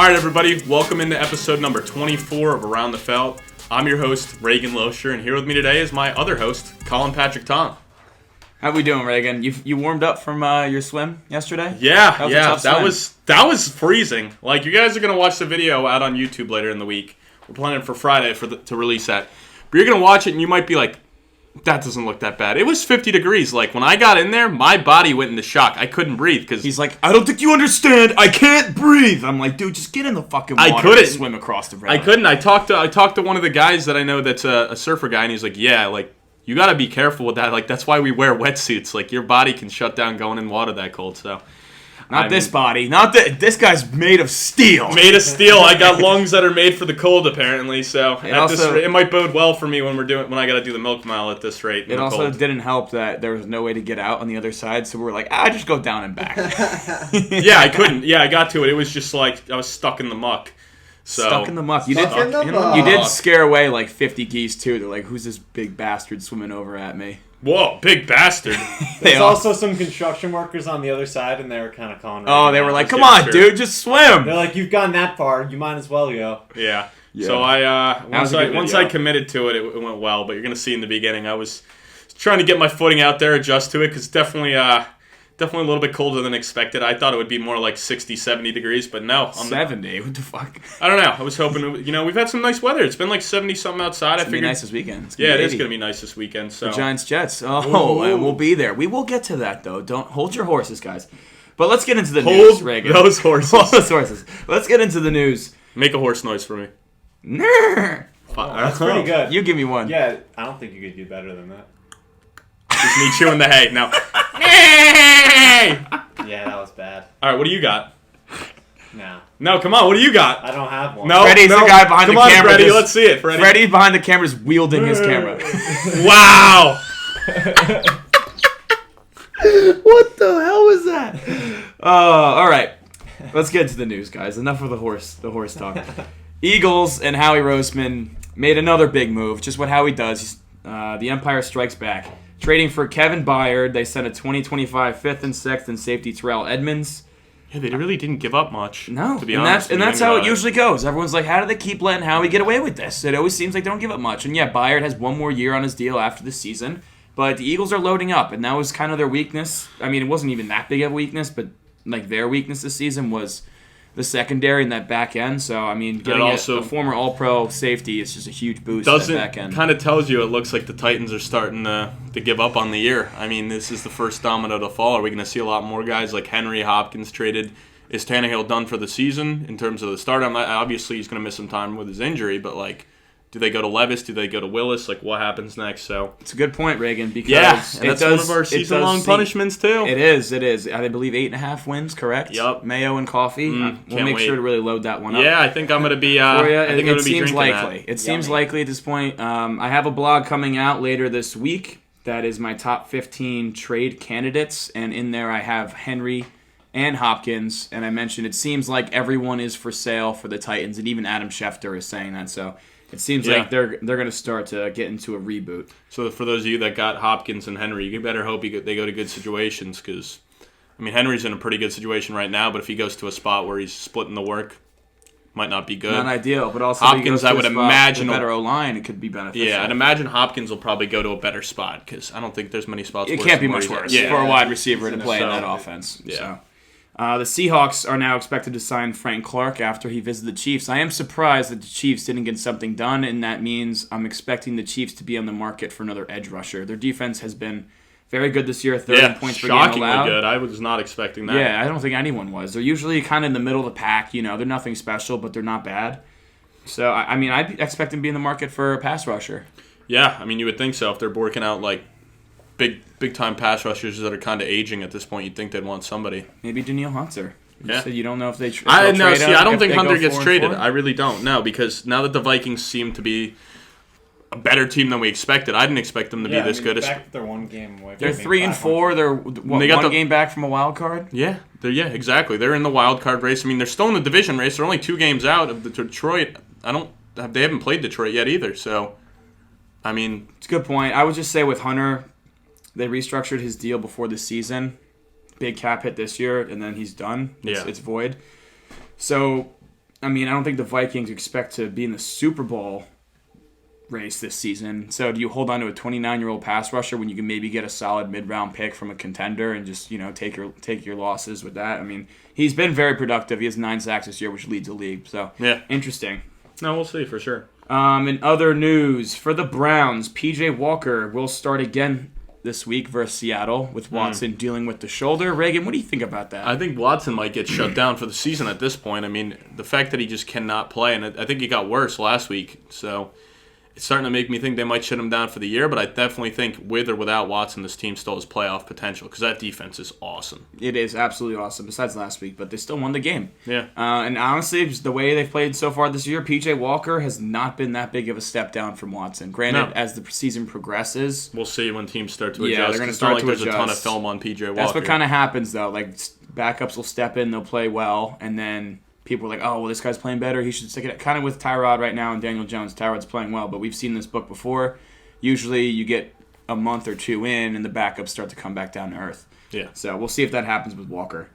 All right, everybody, welcome into episode number 24 of Around the Felt. I'm your host, Reagan Losher, and here with me today is my other host, Colin Patrick Tom. How we doing, Reagan? You warmed up from your swim yesterday? Yeah, that was freezing. Like, you guys are gonna watch the video out on YouTube later in the week. We're planning for Friday to release that, but you're gonna watch it and you might be like, that doesn't look that bad. It was 50 degrees. Like, when I got in there, my body went into shock. I couldn't breathe because he's like, I don't think you understand. I can't breathe. I'm like, dude, just get in the fucking water and swim across the river. I couldn't. I talked to one of the guys that I know that's a surfer guy, and he's like, yeah, like, you got to be careful with that. Like, that's why we wear wetsuits. Like, your body can shut down going in water that cold. So, body. This guy's made of steel. Made of steel. I got lungs that are made for the cold, apparently. So, it might bode well for me when I got to do the milk mile at this rate. It also didn't help that there was no way to get out on the other side. So we were like, just go down and back. Yeah, I couldn't. Yeah, I got to it. It was just like I was stuck in the muck. So, stuck in the muck. You did scare away like 50 geese too. They're like, who's this big bastard swimming over at me? Whoa, big bastard. There's also some construction workers on the other side, and they were kind of calling. They were like, come on, dude, just swim. They're like, you've gone that far, you might as well go. Yeah. So once I committed to it, it went well. But you're going to see in the beginning, I was trying to get my footing out there, adjust to it, because definitely a little bit colder than expected. I thought it would be more like 60, 70 degrees, but no. 70? What the fuck? I don't know. I was hoping, we've had some nice weather. It's been like 70-something outside. It's going to be nice this weekend. It is going to be nice this weekend. So. The Giants-Jets. Oh, and we'll be there. We will get to that, though. Don't hold your horses, guys. But let's get into the news, Reagan. Those horses. Hold those horses. Let's get into the news. Make a horse noise for me. Nrrr. That's pretty good. You give me one. Yeah, I don't think you could do better than that. Just me chewing the hay. Now. Yeah, that was bad. All right, what do you got? No, come on. What do you got? I don't have one. No, Freddie's the guy behind the camera. Come on, Freddie. Let's see it, Freddie. Freddie behind the camera is wielding his camera. Wow. What the hell was that? All right. Let's get to the news, guys. Enough of the horse talk. Eagles and Howie Roseman made another big move. Just what Howie does. The Empire strikes back. Trading for Kevin Byard, they sent a 2025 5th and 6th and safety Terrell Edmonds. Yeah, they really didn't give up much. No, to be honest. And that's how it usually goes. Everyone's like, how do they keep letting Howie get away with this? It always seems like they don't give up much. And yeah, Byard has one more year on his deal after the season. But the Eagles are loading up, and that was kind of their weakness. I mean, it wasn't even that big of a weakness, but like their weakness this season was the secondary and that back end. So, I mean, getting a former All-Pro safety is just a huge boost to that back end. Kind of tells you it looks like the Titans are starting to give up on the year. I mean, this is the first domino to fall. Are we going to see a lot more guys like Henry, Hopkins traded? Is Tannehill done for the season in terms of the start? Obviously, he's going to miss some time with his injury, but like, do they go to Levis? Do they go to Willis? Like, what happens next? So it's a good point, Reagan, because that's one of our season-long punishments, too. It is. I believe 8.5 wins, correct? Yep. Mayo and coffee. We'll make sure to really load that one up. Yeah, I think I'm going to be for you. It seems likely. It seems likely at this point. I have a blog coming out later this week that is my top 15 trade candidates, and in there I have Henry and Hopkins, and I mentioned it seems like everyone is for sale for the Titans, and even Adam Schefter is saying that, so it seems like they're going to start to get into a reboot. So for those of you that got Hopkins and Henry, you better hope they go to good situations, because, I mean, Henry's in a pretty good situation right now, but if he goes to a spot where he's splitting the work, might not be good. Not ideal, but also Hopkins, I would imagine, a better O-line, it could be beneficial. Yeah, I'd imagine Hopkins will probably go to a better spot, because I don't think there's many spots it can't be much worse for a wide receiver to play in that offense. Yeah. So. The Seahawks are now expected to sign Frank Clark after he visited the Chiefs. I am surprised that the Chiefs didn't get something done, and that means I'm expecting the Chiefs to be on the market for another edge rusher. Their defense has been very good this year, 30 points per game allowed. Shockingly good. I was not expecting that. Yeah, I don't think anyone was. They're usually kind of in the middle of the pack. They're nothing special, but they're not bad. So, I mean, I expect them to be in the market for a pass rusher. Yeah, I mean, you would think so. If they're working out, like, big-time pass rushers that are kind of aging at this point, you'd think they'd want somebody. Maybe Danielle Hunter. You don't know if they trade. I don't think Hunter gets traded. I really don't. No, because now that the Vikings seem to be a better team than we expected, I didn't expect them to be this good. They're one game away. They're 3-4. They're one game back from a wild card. Yeah, exactly. They're in the wild card race. I mean, they're still in the division race. They're only 2 games out of the Detroit. They haven't played Detroit yet either. So, I mean, it's a good point. I would just say with Hunter, they restructured his deal before the season. Big cap hit this year, and then he's done. It's void. So I mean, I don't think the Vikings expect to be in the Super Bowl race this season. So do you hold on to a 29-year-old pass rusher when you can maybe get a solid mid-round pick from a contender and just, take your losses with that? I mean, he's been very productive. He has 9 sacks this year, which leads the league. So, yeah, interesting. No, we'll see for sure. In other news, for the Browns, P.J. Walker will start again this week versus Seattle with Watson dealing with the shoulder. Reagan, what do you think about that? I think Watson might get shut down for the season at this point. I mean, the fact that he just cannot play, and I think it got worse last week, so it's starting to make me think they might shut him down for the year, but I definitely think with or without Watson, this team still has playoff potential because that defense is awesome. It is absolutely awesome, besides last week, but they still won the game. Yeah. And honestly, just the way they've played so far this year, P.J. Walker has not been that big of a step down from Watson. Granted, as the season progresses, we'll see when teams start to adjust. Yeah, they're going to start to adjust. There's a ton of film on P.J. Walker. That's what kind of happens, though. Like, backups will step in, they'll play well, and then people are like, oh, well, this guy's playing better. He should stick it. Kind of with Tyrod right now and Daniel Jones. Tyrod's playing well, but we've seen this book before. Usually you get a month or two in, and the backups start to come back down to earth. Yeah. So we'll see if that happens with Walker.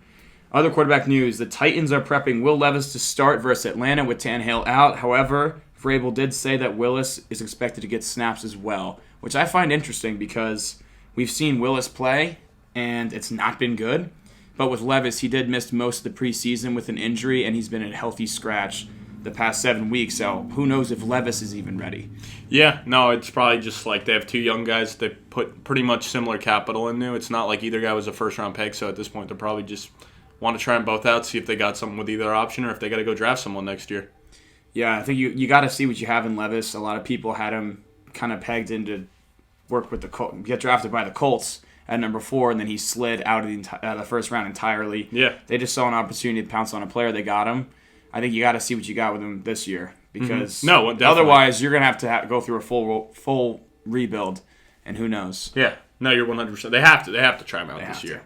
Other quarterback news. The Titans are prepping Will Levis to start versus Atlanta with Tannehill out. However, Vrabel did say that Willis is expected to get snaps as well, which I find interesting because we've seen Willis play, and it's not been good. But with Levis, he did miss most of the preseason with an injury, and he's been a healthy scratch the past 7 weeks. So who knows if Levis is even ready? Yeah, no, it's probably just like they have 2 young guys they put pretty much similar capital into. It's not like either guy was a first-round pick, so at this point they'll probably just want to try them both out, see if they got something with either option or if they got to go draft someone next year. Yeah, I think you got to see what you have in Levis. A lot of people had him kind of pegged into work with get drafted by the Colts at number 4, and then he slid out of the first round entirely. Yeah. They just saw an opportunity to pounce on a player. They got him. I think you got to see what you got with him this year because otherwise you're going to have go through a full rebuild, and who knows? Yeah. No, you're 100%. They have to try him out this year.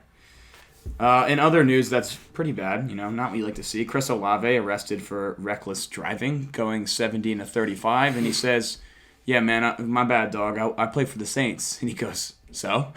In other news, that's pretty bad. Not what you like to see. Chris Olave arrested for reckless driving, going 70-35, and he says, "Yeah, man, my bad, dog. I play for the Saints." And he goes, "So?"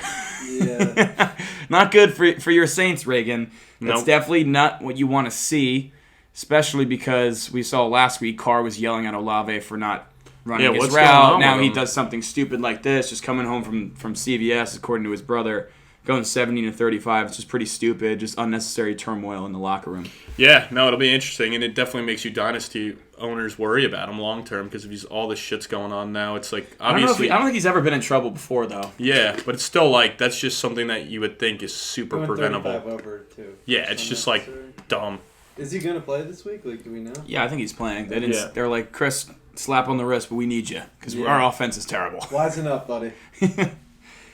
Yeah. Not good for your Saints, Reagan. That's Nope. definitely not what you want to see, especially because we saw last week Carr was yelling at Olave for not running his what's going route. on Now with he him? does something stupid like this, just coming home from CVS, according to his brother, going 70-35. It's just pretty stupid, just unnecessary turmoil in the locker room. Yeah, no, it'll be interesting, and it definitely makes you dynasty owners worry about him long term because if all this shit's going on now, it's like obviously. I don't think he's ever been in trouble before, though. Yeah, but it's still like that's just something that you would think is super preventable. 35 over too. Yeah, it's just like dumb. Is he gonna play this week? Like, do we know? Yeah, I think he's playing. They didn't. Yeah. They're like, Chris, slap on the wrist, but we need you because our offense is terrible. Wisen up, buddy.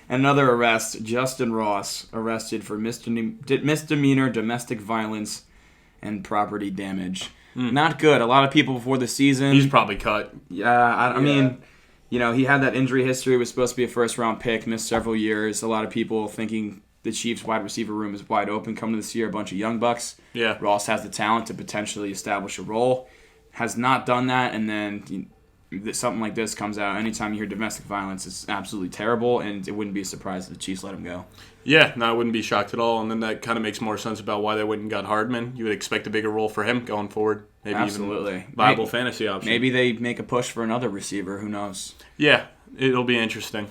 Another arrest. Justin Ross arrested for misdemeanor domestic violence and property damage. Not good. A lot of people before the season. He's probably cut. Yeah, I mean, he had that injury history. Was supposed to be a first-round pick. Missed several years. A lot of people thinking the Chiefs' wide receiver room is wide open coming to this year. A bunch of young bucks. Yeah. Ross has the talent to potentially establish a role. Has not done that, and then something like this comes out. Anytime you hear domestic violence, it's absolutely terrible, and it wouldn't be a surprise if the Chiefs let him go. Yeah, no, I wouldn't be shocked at all. And then that kind of makes more sense about why they went and got Hardman. You would expect a bigger role for him going forward. Maybe Absolutely. even viable fantasy option. Maybe they make a push for another receiver. Who knows? Yeah, it'll be interesting.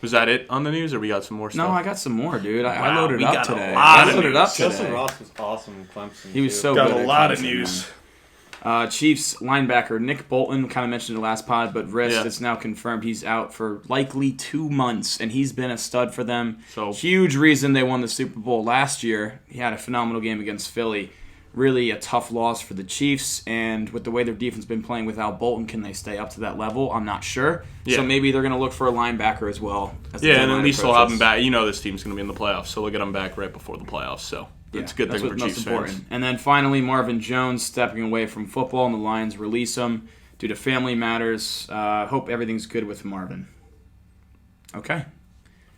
Was that it on the news, or we got some more stuff? No, I got some more, dude. I Wow, loaded we up got a today. lot I of loaded news. up today. Justin Ross was awesome in Clemson. He was too. so got good a at lot of Clemson, news. man. Chiefs linebacker Nick Bolton, kind of mentioned in the last pod, but wrist, Yeah. it's now confirmed he's out for likely 2 months, and he's been a stud for them. So- Huge reason they won the Super Bowl last year. He had a phenomenal game against Philly. Really a tough loss for the Chiefs, and with the way their defense has been playing without Bolton, can they stay up to that level? I'm not sure. Yeah. So maybe they're going to look for a linebacker as well. As the Yeah, and deadline at least they'll have approaches. him back. You know this team's going to be in the playoffs, so they'll get him back right before the playoffs. So it's a good that's thing for what's most Chiefs important. fans. And then finally, Marvin Jones stepping away from football, and the Lions release him due to family matters. Hope everything's good with Marvin. Okay.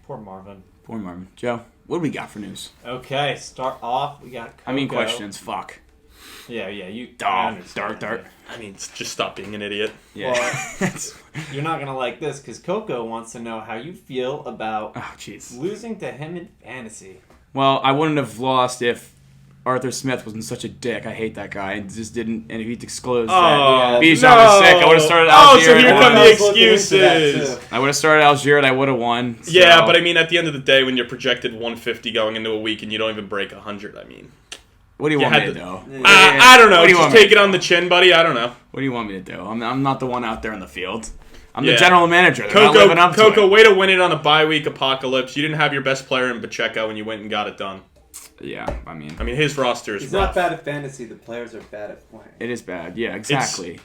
Poor Marvin. Poor Marvin. Joe, what do we got for news? Okay, start off. We got. Coco. Questions. Fuck. Yeah. You. I Dart. understand. Dart. I mean, just stop being an idiot. Yeah. Well, you're not gonna like this because Coco wants to know how you feel about Oh, jeez. losing to him in fantasy. Well, I wouldn't have lost if Arthur Smith wasn't such a dick. I hate that guy. And just didn't. And if he disclosed Oh, that Bijan was sick, I would have started Algier. so here and come won. the excuses. I would have started Algier and I would have won. So. Yeah, but I mean, at the end of the day, when you're projected 150 going into a week and you don't even break 100, I mean. What do you want me to do? I don't know. Just take it on the chin, buddy. I don't know. What do you want me to do? I'm not the one out there in the field. I'm the general manager. They're not Coco, living up to it. way to win it on a bye week apocalypse. You didn't have your best player in Pacheco, and you went and got it done. Yeah, I mean, his roster is He's rough. not bad at fantasy. The players are bad at playing. it is bad. Yeah, exactly.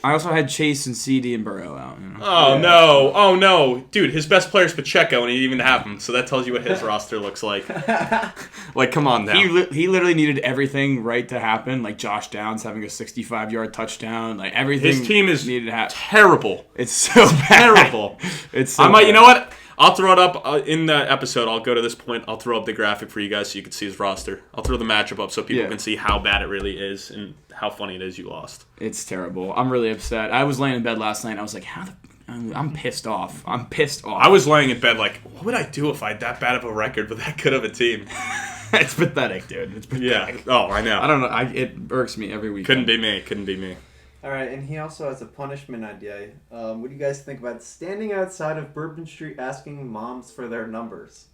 I also had Chase and CD and Burrow out. You know? Oh no, dude! His best player is Pacheco, and he didn't even have him. So that tells you what his roster looks like. Like, come on now. He literally needed everything right to happen. Like Josh Downs having a 65-yard touchdown. Like everything. His team is needed to happen. terrible. It's so Terrible. It's so I might. bad. You know what? I'll throw it up in the episode. I'll go to this point. I'll throw up the graphic for you guys so you can see his roster. I'll throw the matchup up so people can see how bad it really is and how funny it is you lost. It's terrible. I'm really upset. I was laying in bed last night and I was like, I'm pissed off. I'm pissed off. I was laying in bed like, what would I do if I had that bad of a record with that good of a team? It's pathetic, dude. It's pathetic. Yeah. Oh, I know. I don't know. It irks me every week. Couldn't be me. All right, and he also has a punishment idea. What do you guys think about standing outside of Bourbon Street asking moms for their numbers?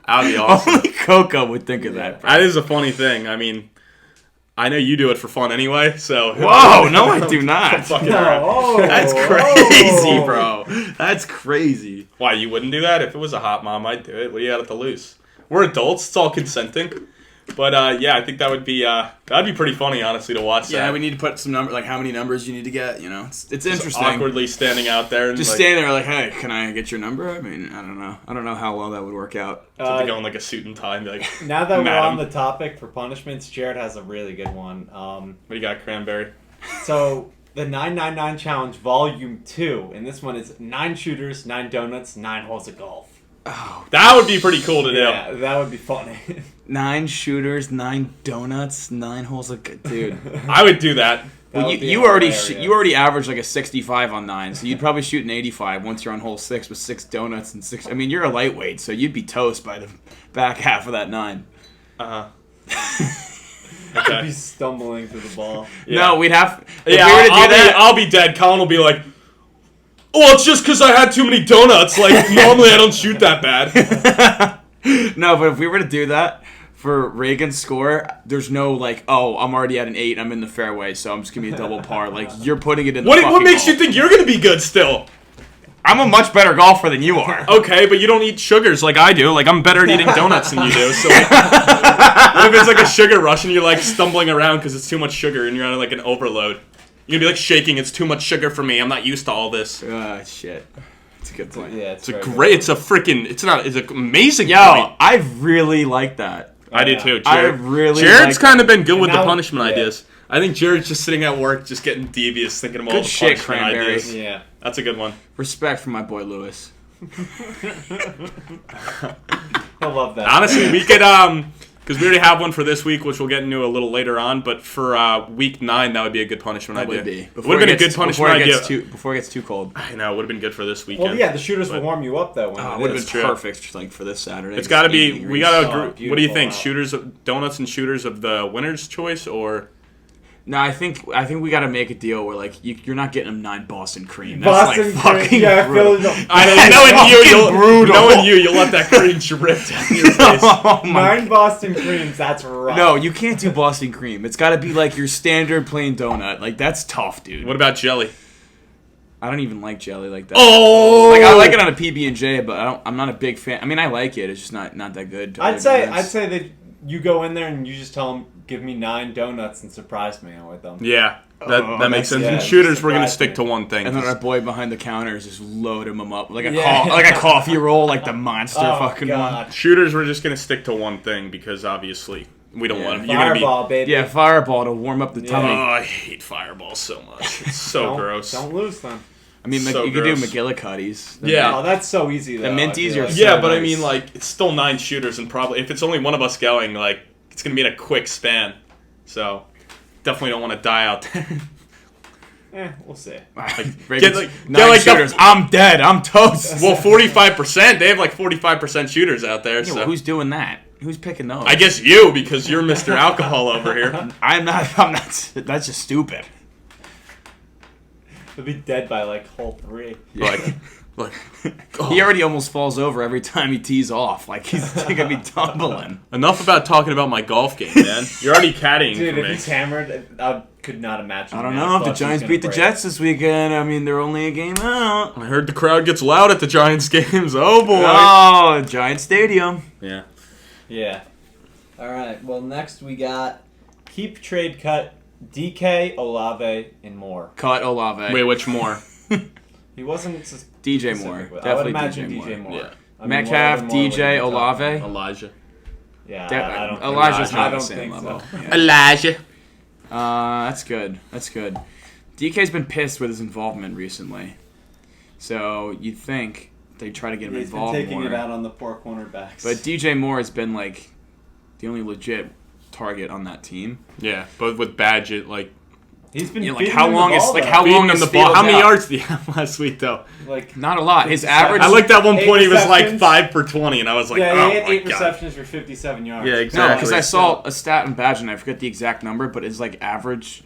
That'd be awesome. Only Coco would think of that. Bro. That is a funny thing. I mean, I know you do it for fun anyway, so... Whoa, no I do not. That's crazy, bro. That's crazy. Why, you wouldn't do that? If it was a hot mom, I'd do it. What do you got to lose? We're adults. It's all consenting. But, yeah, I think that would be that'd be pretty funny, honestly, to watch that. Yeah, we need to put some number, like how many numbers you need to get, you know. It's interesting. Awkwardly standing out there. And just standing there like, hey, can I get your number? I mean, I don't know. I don't know how well that would work out. To go in like a suit and tie and be like, now that we're Madam. on the topic for punishments, Jared has a really good one. What do you got, Cranberry? So, the 999 Challenge Volume 2, and this one is 9 shooters, 9 donuts, 9 holes of golf. Oh, that would be pretty cool to do. Yeah, that would be funny. 9 shooters, 9 donuts, 9 holes of... Dude. I would do that. Well, you already averaged like a 65 on 9, so you'd probably shoot an 85 once you're on hole 6 with 6 donuts and 6... I mean, you're a lightweight, so you'd be toast by the back half of that 9. Okay. I'd be stumbling through the ball. Yeah. No, we'd have... I'll be dead. Colin will be like, well, it's just because I had too many donuts. Like, normally I don't shoot that bad. No, but if we were to do that for Reagan's score, there's no like, oh, I'm already at an 8, I'm in the fairway, so I'm just going to be a double par. Like, you're putting it in the What makes you think you're going to be good still? I'm a much better golfer than you are. Okay, but you don't eat sugars like I do. Like, I'm better at eating donuts than you do. So, like, what if it's like a sugar rush and you're like stumbling around because it's too much sugar and you're on like an overload? You're going to be like shaking, it's too much sugar for me, I'm not used to all this. Shit. It's a good point. Yeah, it's an amazing point. I really like that. I do too. Jared's kind of been good with the punishment ideas. I think Jared's just sitting at work, just getting devious, thinking of all the punishment ideas. Yeah. That's a good one. Respect for my boy Lewis. I love that. Honestly, we could, because we already have one for this week, which we'll get into a little later on, but for week 9, that would be a good punishment idea. Would be. Would have been a good punishment idea. Before it gets too cold. I know, it would have been good for this weekend. Well, yeah, the shooters will warm you up, though. It would have been perfect like, for this Saturday. It's got to be, we got to agree. What do you think? Donuts and shooters of the winner's choice, or... No, I think we got to make a deal where like you're not getting them 9 Boston cream. That's Boston cream, fucking brutal. Knowing you'll let that cream drip down your face. 9 Boston creams, that's rough. No, you can't do Boston cream. It's got to be like your standard plain donut. Like that's tough, dude. What about jelly? I don't even like jelly like that. Oh, like I like it on a PB&J, but I'm not a big fan. I mean, I like it. It's just not that good. I'd say that you go in there and you just tell them, give me 9 donuts and surprise me with them. Yeah, that makes sense. And shooters, we're gonna stick to one thing. And then our boy behind the counter is just loading them up like a coffee roll, like the monster fucking one. Shooters, we're just gonna stick to one thing because obviously we don't want Fireball, baby. Yeah, Fireball to warm up the tummy. Oh, I hate Fireball so much. It's so gross. Don't lose them. I mean, you could do McGillicuddies. Yeah. Oh, that's so easy, though. The minties are so but nice. I mean, like, it's still 9 shooters, and probably, if it's only one of us going, like, it's going to be in a quick span. So, definitely don't want to die out there. We'll see. Get 9 shooters. I'm dead. I'm toast. Well, 45%. They have, like, 45% shooters out there. Yeah, so. Well, who's doing that? Who's picking those? I guess you, because you're Mr. Alcohol over here. I'm not. That's just stupid. He'll be dead by like hole 3. Like, He already almost falls over every time he tees off. Like he's gonna be tumbling. Enough about talking about my golf game, man. You're already caddying Dude, for if me. he's hammered, I could not imagine. I don't the know amount if of the clubs he's Giants gonna beat the break. Jets this weekend. I mean, they're only a game out. I heard the crowd gets loud at the Giants games. Oh boy. Oh, Giant Stadium. Yeah. Yeah. All right. Well, next we got keep, trade, cut, DK, Olave, and more. Cut Olave. Wait, which more? He wasn't DJ specific, Moore. but I would Definitely imagine DJ DJ Moore. Moore. Yeah. I mean, Metcalf, what other Moore would DJ, you be talking Olave. about? Elijah. Yeah, Definitely. I don't. Elijah's I not the don't same think level. so. Yeah. Elijah. That's good. That's good. DK's been pissed with his involvement recently. So you'd think they try to get him He's been involved taking more. it out on the poor cornerbacks. But DJ Moore has been like the only legit target on that team. Yeah, but with Badgett, like He's been Yeah, like feeding how him the long is ball, like though. how feeding long him is the ball. Fields How many out? yards did he have last week, though? Like Not a lot. His average. I looked at one 8 point, he was like receptions. 5 for 20, and I was like, yeah, oh he had my 8 God. receptions for 57 yards. Yeah, No, exactly. because I saw a stat in Badge and I forget the exact number, but his like average,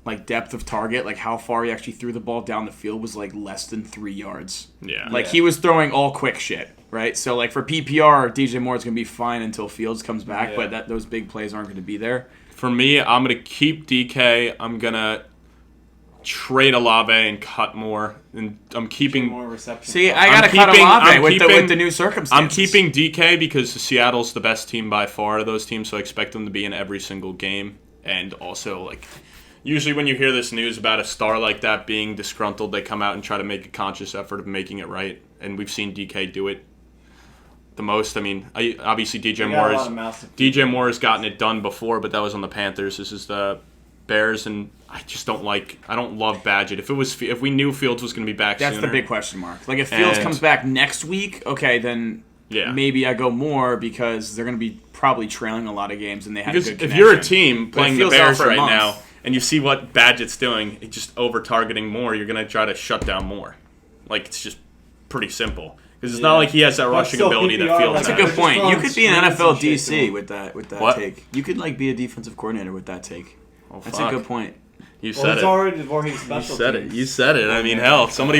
like depth of target, like how far he actually threw the ball down the field was like less than 3 yards. Yeah. Like he was throwing all quick shit, right? So like for PPR, DJ Moore's gonna be fine until Fields comes back, Yeah. but those big plays aren't gonna be there. For me, I'm going to keep DK. I'm going to trade Olave and cut more. And I'm keeping... More receptions. See, I I'm gotta cut keeping- Olave I'm with keeping- the new circumstances. I'm keeping DK because Seattle's the best team by far of those teams, so I expect them to be in every single game. And also, like, usually when you hear this news about a star like that being disgruntled, they come out and try to make a conscious effort of making it right. And we've seen DK do it the most. I mean, obviously DJ Moore has gotten it done before, but that was on the Panthers. This is the Bears, and I just don't love Badgett. If we knew Fields was going to be back That's sooner, the big question mark. Like if Fields And- comes back next week, okay, then yeah. maybe I go more because they're gonna be probably trailing a lot of games and they had Because a good if connection. you're a team But playing if the Fields out Bears for a right month- now, and you see what Badgett's doing, just over-targeting more, you're going to try to shut down more. Like, it's just pretty simple. Because it's not like he has that rushing still ability that PPR, Fields That's a has. good Just point. You throwing could be an screens NFL and shit to DC him. with that What? take. You could like be a defensive coordinator with that take. Oh, That's fuck. a good point. You Well, said it's it. already Voorhees You special said it. teams. You said it. I mean, hell, somebody...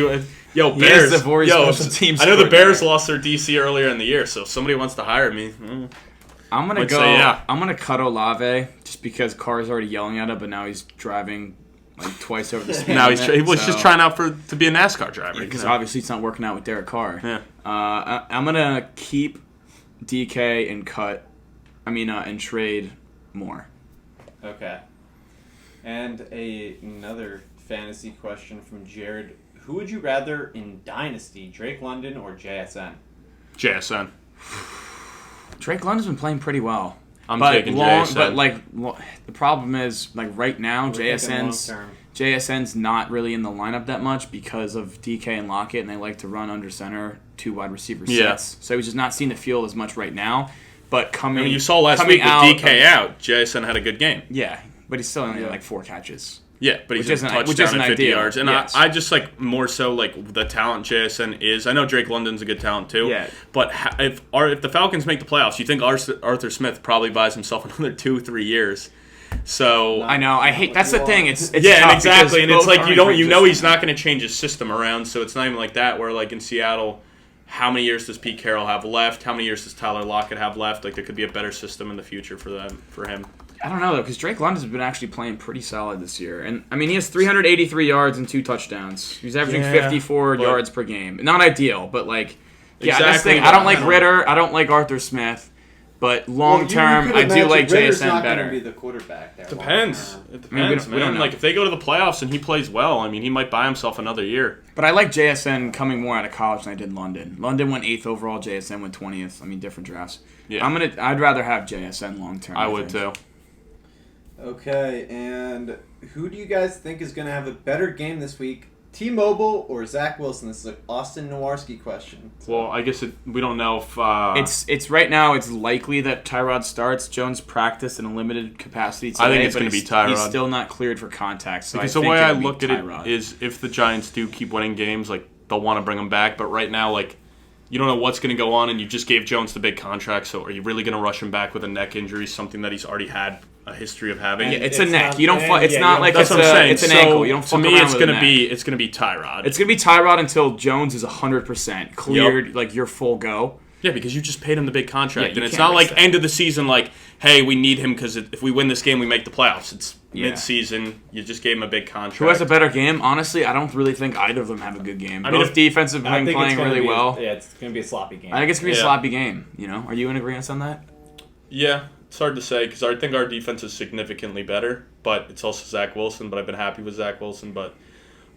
Yo, He Bears. is the Voorhees Yo, special teams I know the coordinator. Bears lost their DC earlier in the year, so if somebody wants to hire me... I'm gonna Would go. say, yeah. I'm gonna cut Olave just because Carr's already yelling at him, but now he's driving like twice over the speed Now limit, he was so- just trying out to be a NASCAR driver. because you know? obviously it's not working out with Derek Carr. Yeah. I'm gonna keep DK and and trade more. Okay. And another fantasy question from Jared. Who would you rather in Dynasty, Drake London or JSN? JSN. Drake London's been playing pretty well. I'm taking JSN. But the problem is right now We're thinking JSN's long-term. JSN's not really in the lineup that much because of DK and Lockett, and they like to run under center 2 wide receiver Yeah. sets. So he's just not seeing the field as much right now. But I mean, you saw last week with DK out, JSN had a good game. Yeah, but he's still only like 4 catches. Yeah, but he's Which a isn't- touchdown which isn't and 50 ideal. yards. And Yes. I just like more so like the talent JSN is. I know Drake London's a good talent too. Yeah. But if the Falcons make the playoffs, you think Arthur Smith probably buys himself another 2-3 years. So I know. I hate. That's the thing. It's yeah, tough and exactly, because and it's both like are you in don't, great you know, he's position. not going to change his system around. So it's not even like that. Where like in Seattle, how many years does Pete Carroll have left? How many years does Tyler Lockett have left? Like there could be a better system in the future for him. I don't know though, because Drake London's been actually playing pretty solid this year, and I mean he has 383 yards and 2 touchdowns. He's averaging Yeah, 54 but- yards per game. Not ideal, but like yeah, that's the Exactly, thing. I don't but- like Ritter. I don't like Arthur Smith, but long term, you I could do imagine like Ritter's JSN not better. Gonna be the quarterback there. Depends. long-term. It I mean, depends, we don't man. know. Like if they go to the playoffs and he plays well, I mean, he might buy himself another year. But I like JSN coming more out of college than I did London. London went 8th overall. JSN went 20th. I mean, different drafts. Yeah. I'd rather have JSN long term. I would too. Okay, and who do you guys think is going to have a better game this week? T-Mobile or Zach Wilson? This is an Austin Nowarski question. Well, I guess we don't know if It's right now. It's likely that Tyrod starts. Jones practiced in a limited capacity today. I think it's but gonna be He's Tyrod. still not cleared for contact. So because I the think way I it'll be look at Tyrod. it is if the Giants do keep winning games, like they'll want to bring him back. But right now, like you don't know what's going to go on, and you just gave Jones the big contract. So are you really going to rush him back with a neck injury, something that he's already had a history of having? Yeah, it's a neck. You don't. It's not like that's what I'm saying. It's an so ankle. You don't. To me, it's going to be Tyrod. It's going to be Tyrod until Jones is 100% cleared. Yep. Like you're full go. Yeah, because you just paid him the big contract, Yeah, and it's not like end of the season. Like, hey, we need him because if we win this game, we make the playoffs. It's mid-season. You just gave him a big contract. Who has a better game? Honestly, I don't really think either of them have a good game. Both defensive playing really well. Yeah, it's going to be a sloppy game. I think it's going to be a sloppy game. You know, are you in agreement on that? Yeah, it's hard to say because I think our defense is significantly better, but it's also Zach Wilson. But I've been happy with Zach Wilson, but.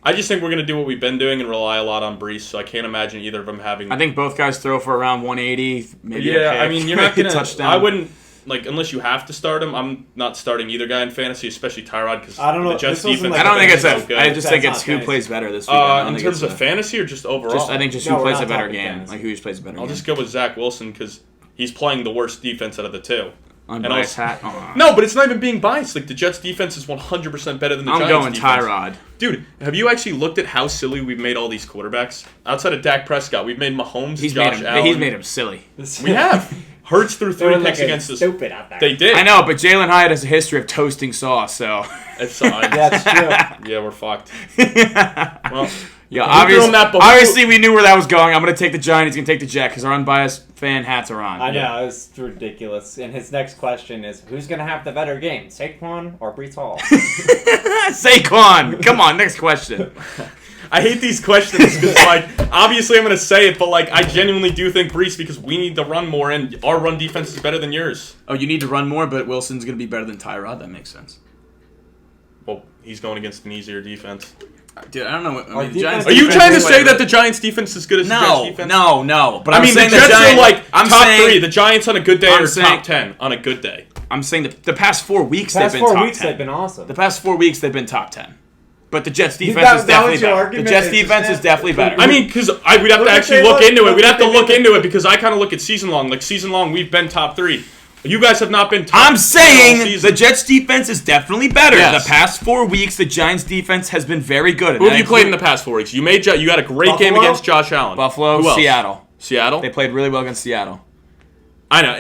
I just think we're going to do what we've been doing and rely a lot on Brees, so I can't imagine either of them having... I think both guys throw for around 180, maybe a pick. I mean, you're not going to... touchdown. I wouldn't... Like, unless you have to start him, I'm not starting either guy in fantasy, especially Tyrod, because the Jets defense... I don't think it's so good. I just think it's who plays better this weekend. In terms of fantasy or just overall? I think just who plays a better game. Like, who just plays a better game. I'll just go with Zach Wilson, because he's playing the worst defense out of the two. Unbiased hat? No, but it's not even being biased. Like, the Jets' defense is 100% better than the Giants' defense. I'm going Tyrod. Dude, have you actually looked at how silly we've made all these quarterbacks? Outside of Dak Prescott, we've made Mahomes, Josh Allen. He's made him silly. We have. Hurts threw 3 picks against us. Stupid out there. They did. I know, but Jalen Hyatt has a history of toasting sauce, so... That's true. Yeah, we're fucked. Well... Yeah, obviously we knew where that was going. I'm going to take the Giant. He's going to take the Jet because our unbiased fan hats are on. I know, it's ridiculous. And his next question is, who's going to have the better game, Saquon or Brees Hall? Saquon! Come on, next question. I hate these questions because, like, obviously I'm going to say it, but, like, I genuinely do think Brees because we need to run more, and our run defense is better than yours. Oh, you need to run more, but Wilson's going to be better than Tyrod? That makes sense. Well, he's going against an easier defense. Dude, I don't know what... Are you trying to say that the Giants' defense is as good as the Jets' defense? No. But I mean, the Jets are like top 3. The Giants on a good day are top 10 on a good day. I'm saying the past 4 weeks they've been top 10. They've been awesome. The past 4 weeks they've been top 10. But the Jets' defense is definitely better. The Jets' defense is definitely better. I mean, because we'd have to actually look into it. We'd have to look into it because I kind of look at season long. Like, season long, we've been top 3. You guys have not been top. I'm saying the Jets' defense is definitely better. Yes. The past 4 weeks, the Giants' defense has been very good. Who have you played in the past 4 weeks? You got a great game against Josh Allen. Buffalo, Seattle. Seattle? They played really well against Seattle. I know.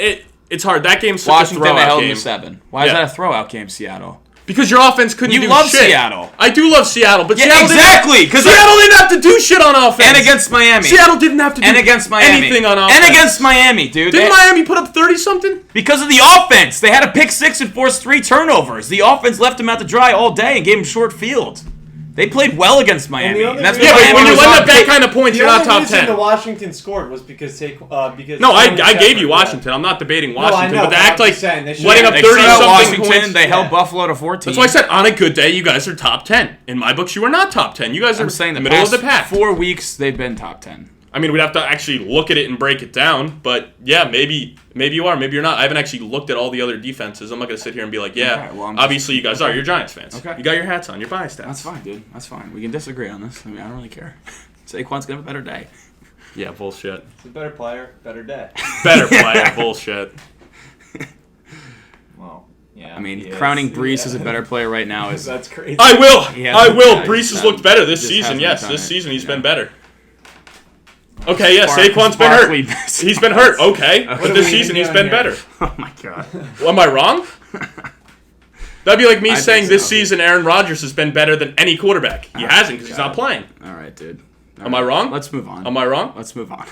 It's hard. That game's such Washington, a throwout they held game. them to 7. Why is that a throwout game, Seattle? Because your offense couldn't do shit. You love Seattle. I do love Seattle, but Seattle because Seattle didn't have to do shit on offense. And against Miami. Seattle didn't have to do anything on offense. And against Miami, dude. Didn't Miami put up 30-something? Because of the offense. They had a pick 6 and forced 3 turnovers. The offense left them out to dry all day and gave them short field. They played well against Miami. But when you let up that kind of points, you're not top 10. The reason the Washington scored was because No, I gave you Washington. I'm not debating Washington, but they act like letting up 30-something points. They held Buffalo to 14. That's why I said on a good day, you guys are top 10. In my books, you are not top 10. You guys are in the middle of the pack. 4 weeks, they've been top 10. I mean, we'd have to actually look at it and break it down, but yeah, maybe you are, maybe you're not. I haven't actually looked at all the other defenses. I'm not going to sit here and be like, yeah, obviously you guys are. You're Giants fans. Okay. You got your hats on. You're biased. That's fine, dude. That's fine. We can disagree on this. I mean, I don't really care. Saquon's going to have a better day. Yeah, bullshit. It's a better player, better day. Better player, bullshit. Well, yeah. I mean, crowning Brees as a better player right now is... That's crazy. I will. Brees has looked better this season. Yes, this season he's been better. Okay, yeah, Saquon's been hurt. He's been hurt, okay. But this season he's been better. Oh, my God. Well, am I wrong? That'd be like me saying this season Aaron Rodgers has been better than any quarterback. He hasn't because he's not playing. All right, dude. Am I wrong? Let's move on. Am I wrong? Let's move on.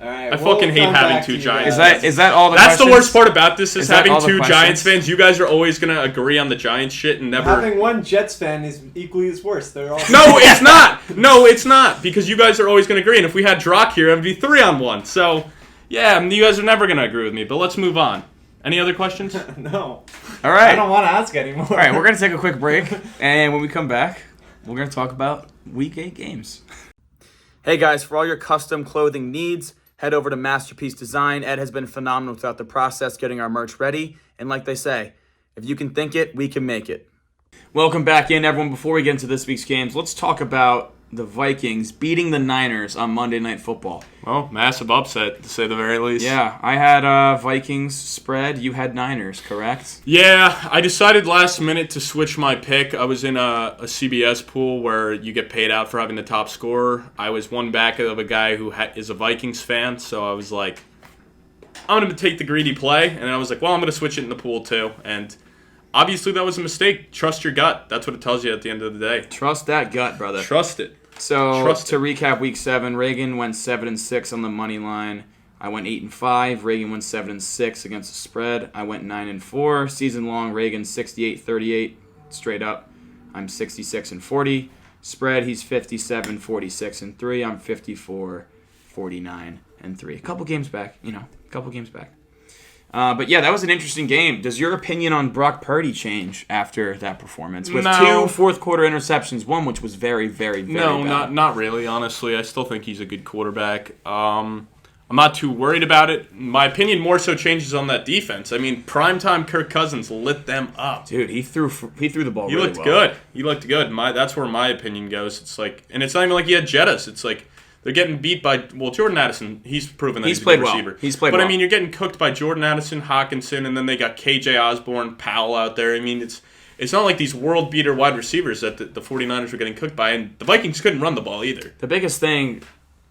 All right, I fucking hate having 2 Giants. Is that all the That's questions? the worst part about this is having 2 Giants questions? fans. You guys are always going to agree on the Giants shit and never... Having 1 Jets fan is equally as worse. They're all... No, it's not. No, it's not. Because you guys are always going to agree. And if we had Drock here, it would be 3-on-1. So, yeah, you guys are never going to agree with me. But let's move on. Any other questions? No. All right. I don't want to ask anymore. All right, we're going to take a quick break. And when we come back, we're going to talk about Week 8 games. Hey, guys, for all your custom clothing needs, head over to Masterpiece Design. Ed has been phenomenal throughout the process getting our merch ready. And like they say, if you can think it, we can make it. Welcome back in, everyone. Before we get into this week's games, let's talk about the Vikings beating the Niners on Monday Night Football. Well, massive upset, to say the very least. Yeah, I had Vikings spread. You had Niners, correct? Yeah, I decided last minute to switch my pick. I was in a CBS pool where you get paid out for having the top scorer. I was one back of a guy who is a Vikings fan, so I was like, I'm going to take the greedy play. And I was like, well, I'm going to switch it in the pool too. And obviously that was a mistake. Trust your gut. That's what it tells you at the end of the day. Trust that gut, brother. Trust it. So to recap, Week 7, Reagan went 7-6 on the money line. I went 8-5. Reagan went 7-6 against the spread. I went 9-4. Season long, Reagan 68-38 straight up. I'm 66-40. Spread, he's 57-46-3. I'm 54-49-3. A couple games back, But yeah, that was an interesting game. Does your opinion on Brock Purdy change after that performance? With No. 2 fourth-quarter interceptions, one which was very, very, very No, bad. not really, honestly. I still think he's a good quarterback. I'm not too worried about it. My opinion more so changes on that defense. I mean, primetime Kirk Cousins lit them up. Dude, he threw the ball He really looked well. good. He looked good. That's where my opinion goes. It's like, and it's not even like he had Jettas. It's like they're getting beat by, Jordan Addison. He's proven that he's a played good well. receiver. He's played but well. I mean, you're getting cooked by Jordan Addison, Hawkinson, and then they got KJ Osborne, Powell out there. I mean, it's not like these world beater wide receivers that the 49ers were getting cooked by, and the Vikings couldn't run the ball either. The biggest thing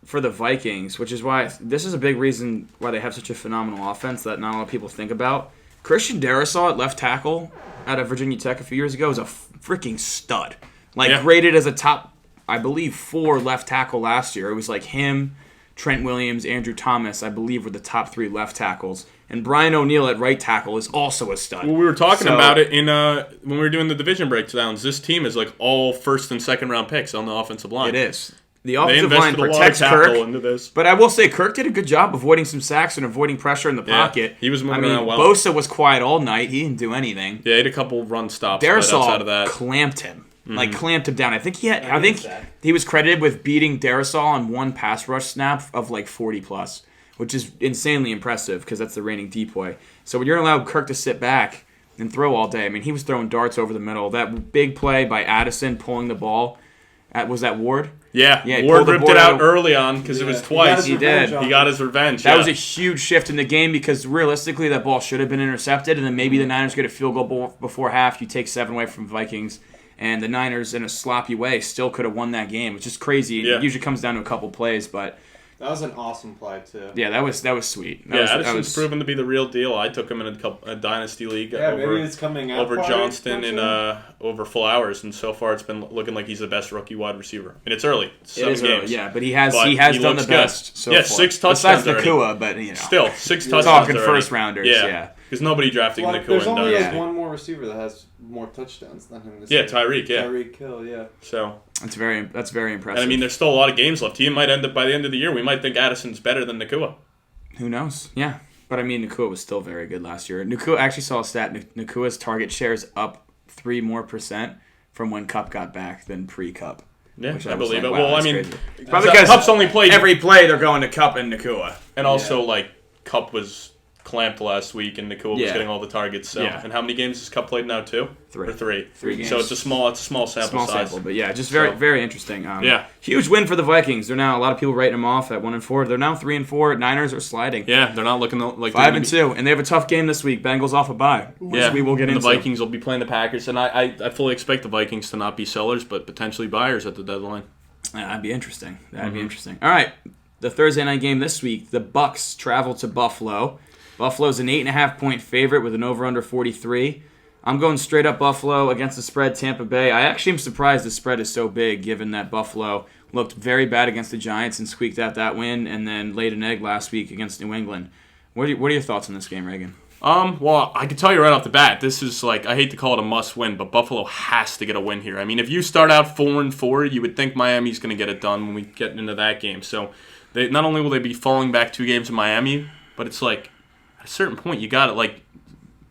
for the Vikings, which is why this is a big reason why they have such a phenomenal offense that not a lot of people think about. Christian Darrisaw at left tackle out of Virginia Tech a few years ago is a freaking stud. Rated as a top, I believe, 4 left tackle last year. It was like him, Trent Williams, Andrew Thomas, I believe, were the top 3 left tackles. And Brian O'Neill at right tackle is also a stud. Well, we were talking about it in when we were doing the division breakdowns. This team is like all first and second round picks on the offensive line. It is. The They offensive line invested a lot of protects capital Kirk. into this. But I will say, Kirk did a good job avoiding some sacks and avoiding pressure in the pocket. he was moving around well. Bosa was quiet all night. He didn't do anything. Yeah, he had a couple run stops. But outside of that, Darrisaw clamped him. Mm-hmm. Clamped him down. I think he was credited with beating Darrisaw on one pass rush snap of 40+, which is insanely impressive because that's the reigning depoy. So when you're allowed Kirk to sit back and throw all day, I mean, he was throwing darts over the middle. That big play by Addison pulling the ball, was that Ward? Yeah, he Ward pulled the ripped board it out out. early on because it was twice. He did. He got his revenge. That was a huge shift in the game because realistically that ball should have been intercepted, and then maybe the Niners get a field goal before half. You take 7 away from Vikings, and the Niners in a sloppy way still could have won that game, which is crazy. Yeah. It usually comes down to a couple plays, but That was an awesome play, too. yeah, that was sweet. Addison's proven to be the real deal. I took him in a dynasty league Maybe it's coming out over party, Johnston and potentially. over Flowers, and so far it's been looking like he's the best rookie wide receiver. And it's early. It's 7 It is games. early, yeah, but he has But done he the looks best good. so Yeah, far. 6 touchdowns Besides already. Nakua, but Still, 6 touchdowns talking already. first rounders, yeah. Because nobody drafted Nakua There's and only done. one more receiver that has more touchdowns than him this Yeah, year. Tyreek, yeah. Tyreek Hill, yeah. So, That's very impressive. and I mean, there's still a lot of games left. He might end up by the end of the year. We might think Addison's better than Nakua. Who knows? Yeah. But I mean, Nakua was still very good last year. Nakua actually saw a stat. Nakua's target share is up 3% more from when Cup got back than pre-Cup. Yeah, Which I was believe like, it. wow, Well, I that's mean, crazy. Probably because Cup's only played every play they're going to Cup and Nakua. and also Cup was clamped last week, and Nakua was Yeah. getting all the targets. So, Yeah. and how many games has Cup played now? 2 3. or 3? 3 games. So it's a small sample size. But yeah, just very, So- very interesting. Yeah. Huge win for the Vikings. They're now a lot of people writing them off at 1-4. They're now 3-4. Niners are sliding. Yeah, they're not looking like 5-2, and they have a tough game this week. Bengals off a bye, which Yeah, we will get and into. the Vikings will be playing the Packers, and I fully expect the Vikings to not be sellers, but potentially buyers at the deadline. That'd be interesting. Mm-hmm. Be interesting. All right, the Thursday night game this week. The Bucks travel to Buffalo. Buffalo's an 8.5-point favorite with an over/under 43. I'm going straight up Buffalo against the spread. Tampa Bay. I actually am surprised the spread is so big, given that Buffalo looked very bad against the Giants and squeaked out that win, and then laid an egg last week against New England. What are your thoughts on this game, Reagan? Well, I can tell you right off the bat, this is I hate to call it a must-win, but Buffalo has to get a win here. I mean, if you start out 4-4, you would think Miami's going to get it done when we get into that game. So, not only will they be falling back 2 games in Miami, but it's at a certain point, you got it.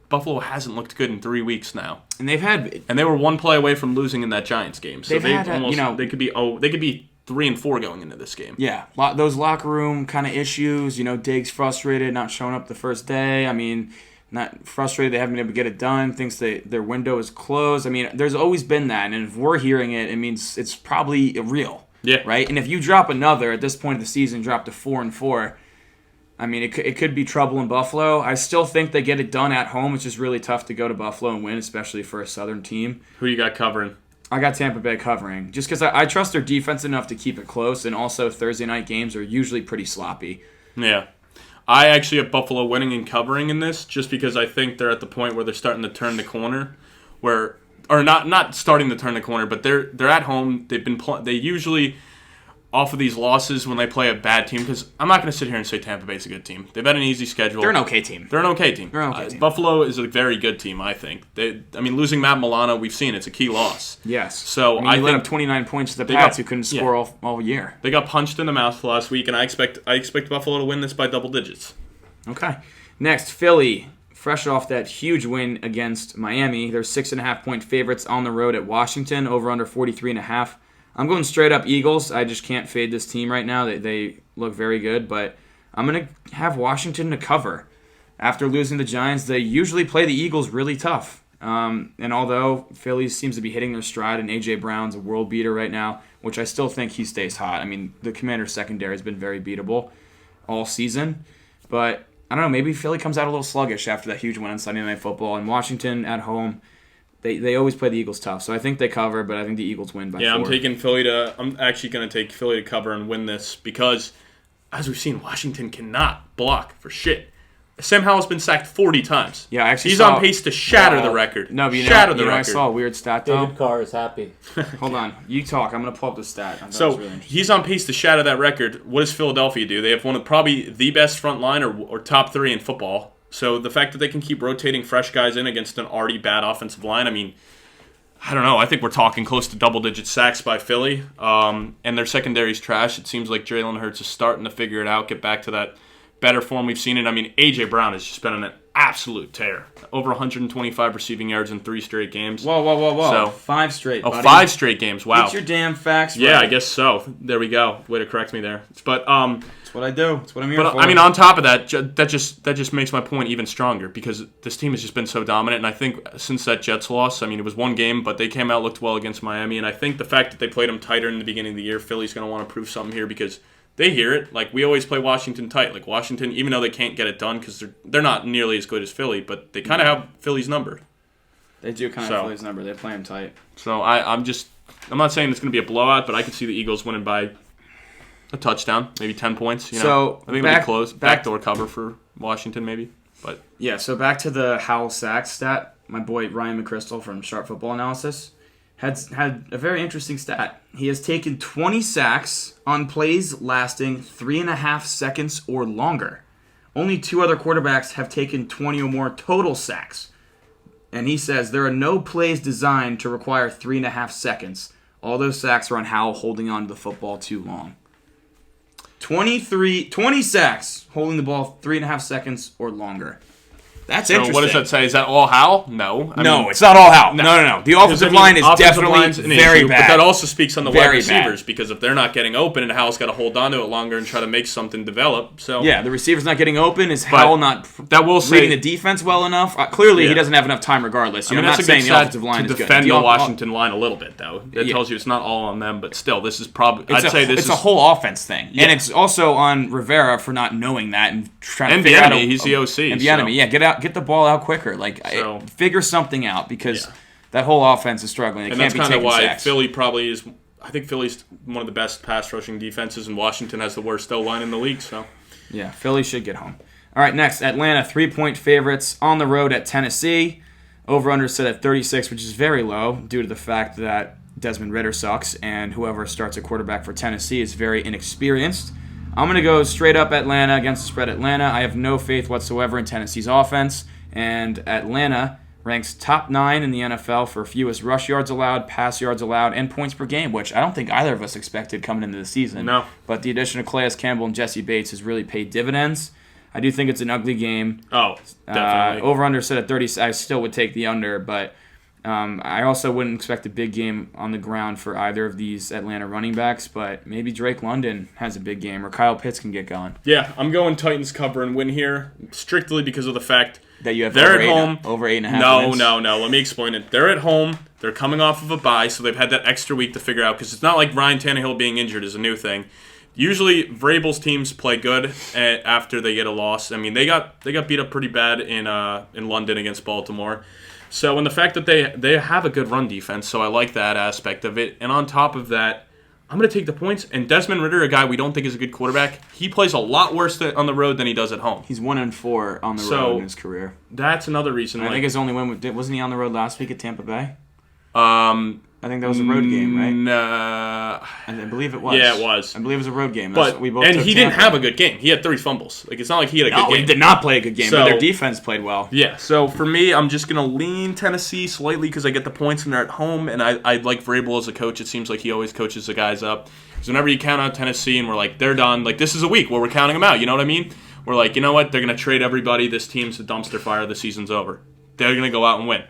Buffalo hasn't looked good in 3 weeks now, And and they were 1 play away from losing in that Giants game. So They've had, they could be 3-4 going into this game. yeah, those locker room kind of issues. Diggs frustrated, not showing up the first day. I mean, not frustrated they haven't been able to get it done. Thinks their window is closed. I mean, there's always been that, and if we're hearing it, it means it's probably real. Yeah. Right? And if you drop another at this point of the season, drop to 4-4, I mean, it could be trouble in Buffalo. I still think they get it done at home. It's just really tough to go to Buffalo and win, especially for a Southern team. Who you got covering? I got Tampa Bay covering, just because I trust their defense enough to keep it close, and also Thursday night games are usually pretty sloppy. Yeah. I actually have Buffalo winning and covering in this, just because I think they're at the point where they're starting to turn the corner, or not starting to turn the corner, but they're at home. They usually, off of these losses when they play a bad team, because I'm not going to sit here and say Tampa Bay's a good team. They've had an easy schedule. They're an okay team. They're an okay team. Buffalo is a very good team, I think. Losing Matt Milano, we've seen it's a key loss. Yes. So I let up 29 points to the Pats, who couldn't score all year. They got punched in the mouth last week, and I expect Buffalo to win this by double digits. Okay. Next, Philly. Fresh off that huge win against Miami. They're 6.5-point favorites on the road at Washington, over under 43.5. I'm going straight up Eagles. I just can't fade this team right now. They look very good, but I'm going to have Washington to cover. After losing the Giants, they usually play the Eagles really tough. And although Philly seems to be hitting their stride, and A.J. Brown's a world beater right now, which I still think he stays hot. I mean, the Commanders' secondary has been very beatable all season. But, I don't know, maybe Philly comes out a little sluggish after that huge win on Sunday Night Football. And Washington at home, They always play the Eagles tough, so I think they cover, but I think the Eagles win by 4. I'm actually going to take Philly to cover and win this because, as we've seen, Washington cannot block for shit. Sam Howell's been sacked 40 times. Yeah, he's on pace to shatter the record. No, but I saw a weird stat though. David Carr is happy. Hold on, you talk. I'm going to pull up the stat. So he's on pace to shatter that record. What does Philadelphia do? They have one of probably the best front line or top 3 in football. So the fact that they can keep rotating fresh guys in against an already bad offensive line, I mean, I don't know. I think we're talking close to double-digit sacks by Philly. And their secondary's trash. It seems like Jalen Hurts is starting to figure it out, get back to that better form we've seen it. I mean, A.J. Brown has just been on an absolute tear. Over 125 receiving yards in 3 straight games. Whoa. So, 5 straight, buddy. 5 straight games. Wow. Get your damn facts right. Yeah, I guess so. There we go. Way to correct me there. But that's what I do. That's what I'm here for. I mean, on top of that, that just makes my point even stronger because this team has just been so dominant. And I think since that Jets loss, I mean, it was one game, but they came out, looked well against Miami. And I think the fact that they played them tighter in the beginning of the year, Philly's going to want to prove something here because they hear it. Like, we always play Washington tight. Like, Washington, even though they can't get it done because they're not nearly as good as Philly, but they kind of have Philly's number. They do kind of have Philly's number. They play them tight. So I'm not saying it's going to be a blowout, but I could see the Eagles winning by a touchdown, maybe 10 points. So I think it'll be close. Backdoor cover for Washington, maybe. But yeah. So back to the Howell sack stat. My boy Ryan McChrystal from Sharp Football Analysis had a very interesting stat. He has taken 20 sacks on plays lasting 3.5 seconds or longer. Only 2 other quarterbacks have taken 20 or more total sacks. And he says there are no plays designed to require 3.5 seconds. All those sacks are on Howell holding on to the football too long. 20 sacks holding the ball 3.5 seconds or longer. That's interesting. So what does that say? Is that all Howell? No. It's not all Howell. No. The offensive line is definitely very bad. But that also speaks on the wide receivers because if they're not getting open and Howell's got to hold on to it longer and try to make something develop. So yeah, the receiver's not getting open. Is Howell not reading the defense well enough? Clearly, he doesn't have enough time regardless. I'm not saying the offensive line is good. To defend the Washington line a little bit, though. That tells you it's not all on them, but still, this is probably... It's a whole offense thing. Yeah. And it's also on Rivera for not knowing that and trying to figure out... he's the OC. And get the ball out quicker. Figure something out because that whole offense is struggling. And that's kind of why Philly probably is. I think Philly's one of the best pass rushing defenses, and Washington has the worst O-line in the league. So, yeah, Philly should get home. All right, next Atlanta 3-point favorites on the road at Tennessee. Over/under set at 36, which is very low due to the fact that Desmond Ridder sucks, and whoever starts a quarterback for Tennessee is very inexperienced. I'm going to go straight up Atlanta against the spread Atlanta. I have no faith whatsoever in Tennessee's offense. And Atlanta ranks top 9 in the NFL for fewest rush yards allowed, pass yards allowed, and points per game, which I don't think either of us expected coming into the season. No. But the addition of Calais Campbell and Jesse Bates has really paid dividends. I do think it's an ugly game. Oh, definitely. Over/under set at 30. I still would take the under, but I also wouldn't expect a big game on the ground for either of these Atlanta running backs, but maybe Drake London has a big game, or Kyle Pitts can get going. Yeah, I'm going Titans cover and win here, strictly because of the fact that you have they're at home over 8.5 wins. No. Let me explain it. They're at home. They're coming off of a bye, so they've had that extra week to figure out, because it's not like Ryan Tannehill being injured is a new thing. Usually, Vrabel's teams play good after they get a loss. I mean, they got beat up pretty bad in London against Baltimore. So, and the fact that they have a good run defense, so I like that aspect of it. And on top of that, I'm going to take the points. And Desmond Ridder, a guy we don't think is a good quarterback, he plays a lot worse on the road than he does at home. He's 1-4 on the road in his career. That's another reason. I think his only win wasn't he on the road last week at Tampa Bay? I think that was a road game, right? I believe it was. Yeah, it was. I believe it was a road game. But he didn't have a good game. He had 3 fumbles. Like, it's not like he had a good game. He did not play a good game, but their defense played well. Yeah, so for me, I'm just going to lean Tennessee slightly because I get the points and they're at home, and I like Vrabel as a coach. It seems like he always coaches the guys up. Because whenever you count out Tennessee and we're like, they're done, like, this is a week where we're counting them out, you know what I mean? We're like, you know what? They're going to trade everybody. This team's a dumpster fire. The season's over. They're going to go out and win.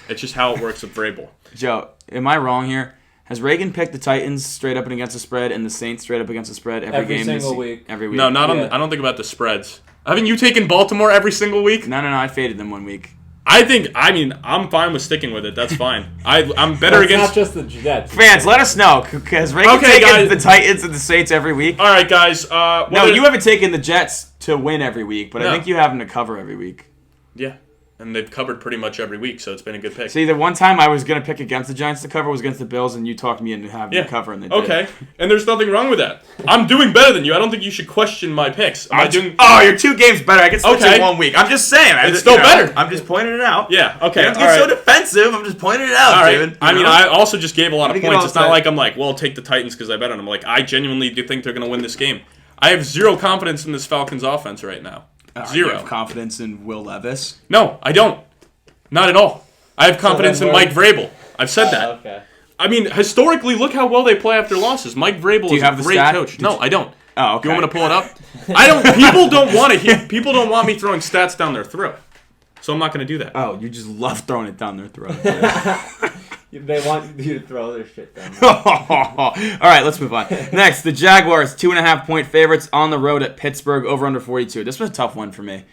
It's just how it works with Vrabel. Joe, am I wrong here? Has Reagan picked the Titans straight up and against the spread and the Saints straight up against the spread every game? Single week. Every week. No, not on. I don't think about the spreads. Haven't you taken Baltimore every single week? No. I faded them 1 week. I'm fine with sticking with it. That's fine. I'm better against. Not just the Jets. Fans, let us know. Has Reagan taken the Titans and the Saints every week? All right, guys. No, you haven't taken the Jets to win every week, but I think you have them to cover every week. Yeah. And they've covered pretty much every week, so it's been a good pick. See, the one time I was going to pick against the Giants to cover was against the Bills, and you talked me into having them to cover, and they did. Okay, and there's nothing wrong with that. I'm doing better than you. I don't think you should question my picks. You're 2 games better. I can switch in 1 week. I'm just saying. It's still better. I'm just pointing it out. Yeah, okay. You don't get so defensive. I'm just pointing it out, David. I also just gave a lot of points. It's not like I'm like, well, take the Titans because I bet on them. Like, I genuinely do think they're going to win this game. I have zero confidence in this Falcons offense right now. Zero. You have confidence in Will Levis? No, I don't. Not at all. I have confidence in Mike Vrabel. I've said that. Okay. I mean, historically, look how well they play after losses. Mike Vrabel is a great coach. No, I don't. Oh, okay. You want me to pull it up? I don't. People don't want me throwing stats down their throat. So I'm not going to do that. Oh, you just love throwing it down their throat. They want you to throw their shit down. All right, let's move on. Next, the Jaguars, 2.5-point favorites on the road at Pittsburgh, over under 42. This was a tough one for me.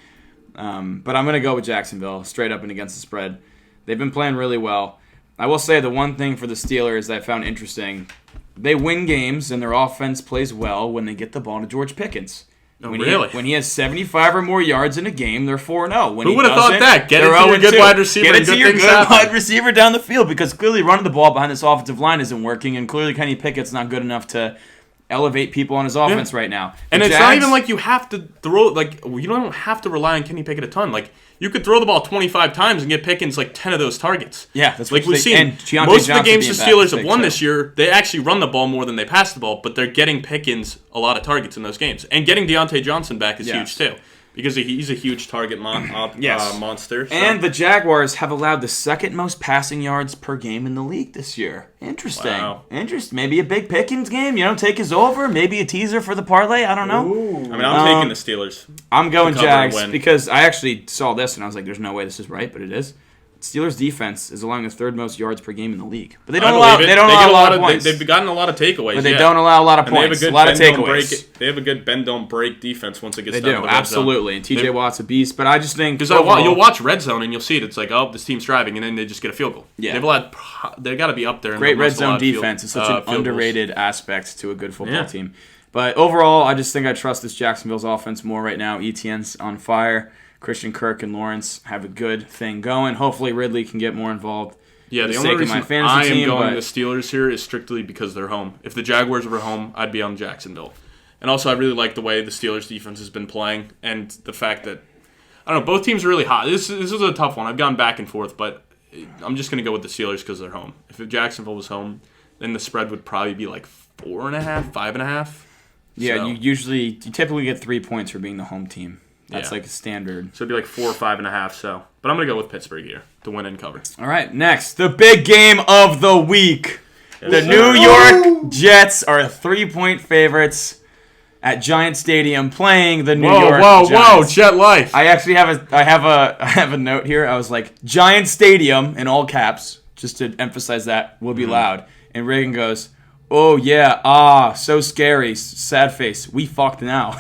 But I'm going to go with Jacksonville, straight up and against the spread. They've been playing really well. I will say the one thing for the Steelers that I found interesting, they win games and their offense plays well when they get the ball to George Pickens. Really? When he has 75 or more yards in a game, they're 4-0. Who would have thought that? Get it to your good wide receiver. Get it to your good wide receiver down the field, because clearly running the ball behind this offensive line isn't working, and clearly Kenny Pickett's not good enough to elevate people on his offense right now. And it's not even like you have to throw, like, you don't have to rely on Kenny Pickett a ton. Like, you could throw the ball 25 times and get Pickens like 10 of those targets. Yeah, that's like we've seen. Most of the games the Steelers have won this year, they actually run the ball more than they pass the ball, but they're getting Pickens a lot of targets in those games. And getting Deontay Johnson back is huge too, because he's a huge target monster. So. And the Jaguars have allowed the second most passing yards per game in the league this year. Interesting. Wow. Maybe a big Pickens game. Take his over. Maybe a teaser for the parlay. I don't know. Ooh. I mean, I'm taking the Steelers. I'm going Jags because I actually saw this and I was like, there's no way this is right, but it is. Steelers defense is allowing the third most yards per game in the league, but they don't allow a lot of points. They've gotten a lot of takeaways, but they don't allow a lot of points. A lot of takeaways. They have a good bend don't break defense once it gets they down do, to the red absolutely. zone. And TJ Watt's a beast, but I just think because you'll watch red zone and you'll see it. It's like, oh, this team's driving, and then they just get a field goal. Yeah, they got to be up there. Great red zone defense is such an underrated aspect to a good football team. But overall, I just think I trust this Jacksonville's offense more right now. Etienne's on fire. Christian Kirk and Lawrence have a good thing going. Hopefully Ridley can get more involved. Yeah, the only reason I am going the Steelers here is strictly because they're home. If the Jaguars were home, I'd be on Jacksonville. And also, I really like the way the Steelers defense has been playing, and the fact that, I don't know, both teams are really hot. This is a tough one. I've gone back and forth, but I'm just going to go with the Steelers because they're home. If Jacksonville was home, then the spread would probably be like 4.5, 5.5. Yeah, you typically get 3 points for being the home team. That's like a standard. So it'd be like 4 or 5.5. So, but I'm gonna go with Pittsburgh here to win and cover. All right, next, the big game of the week. The New York Jets are 3-point favorites at Giant Stadium, playing the New York Giants. Whoa, Jet Life. I actually have a note here. I was like, Giant Stadium in all caps, just to emphasize that will be loud. And Reagan goes, "Oh yeah, so scary, sad face. We fucked now."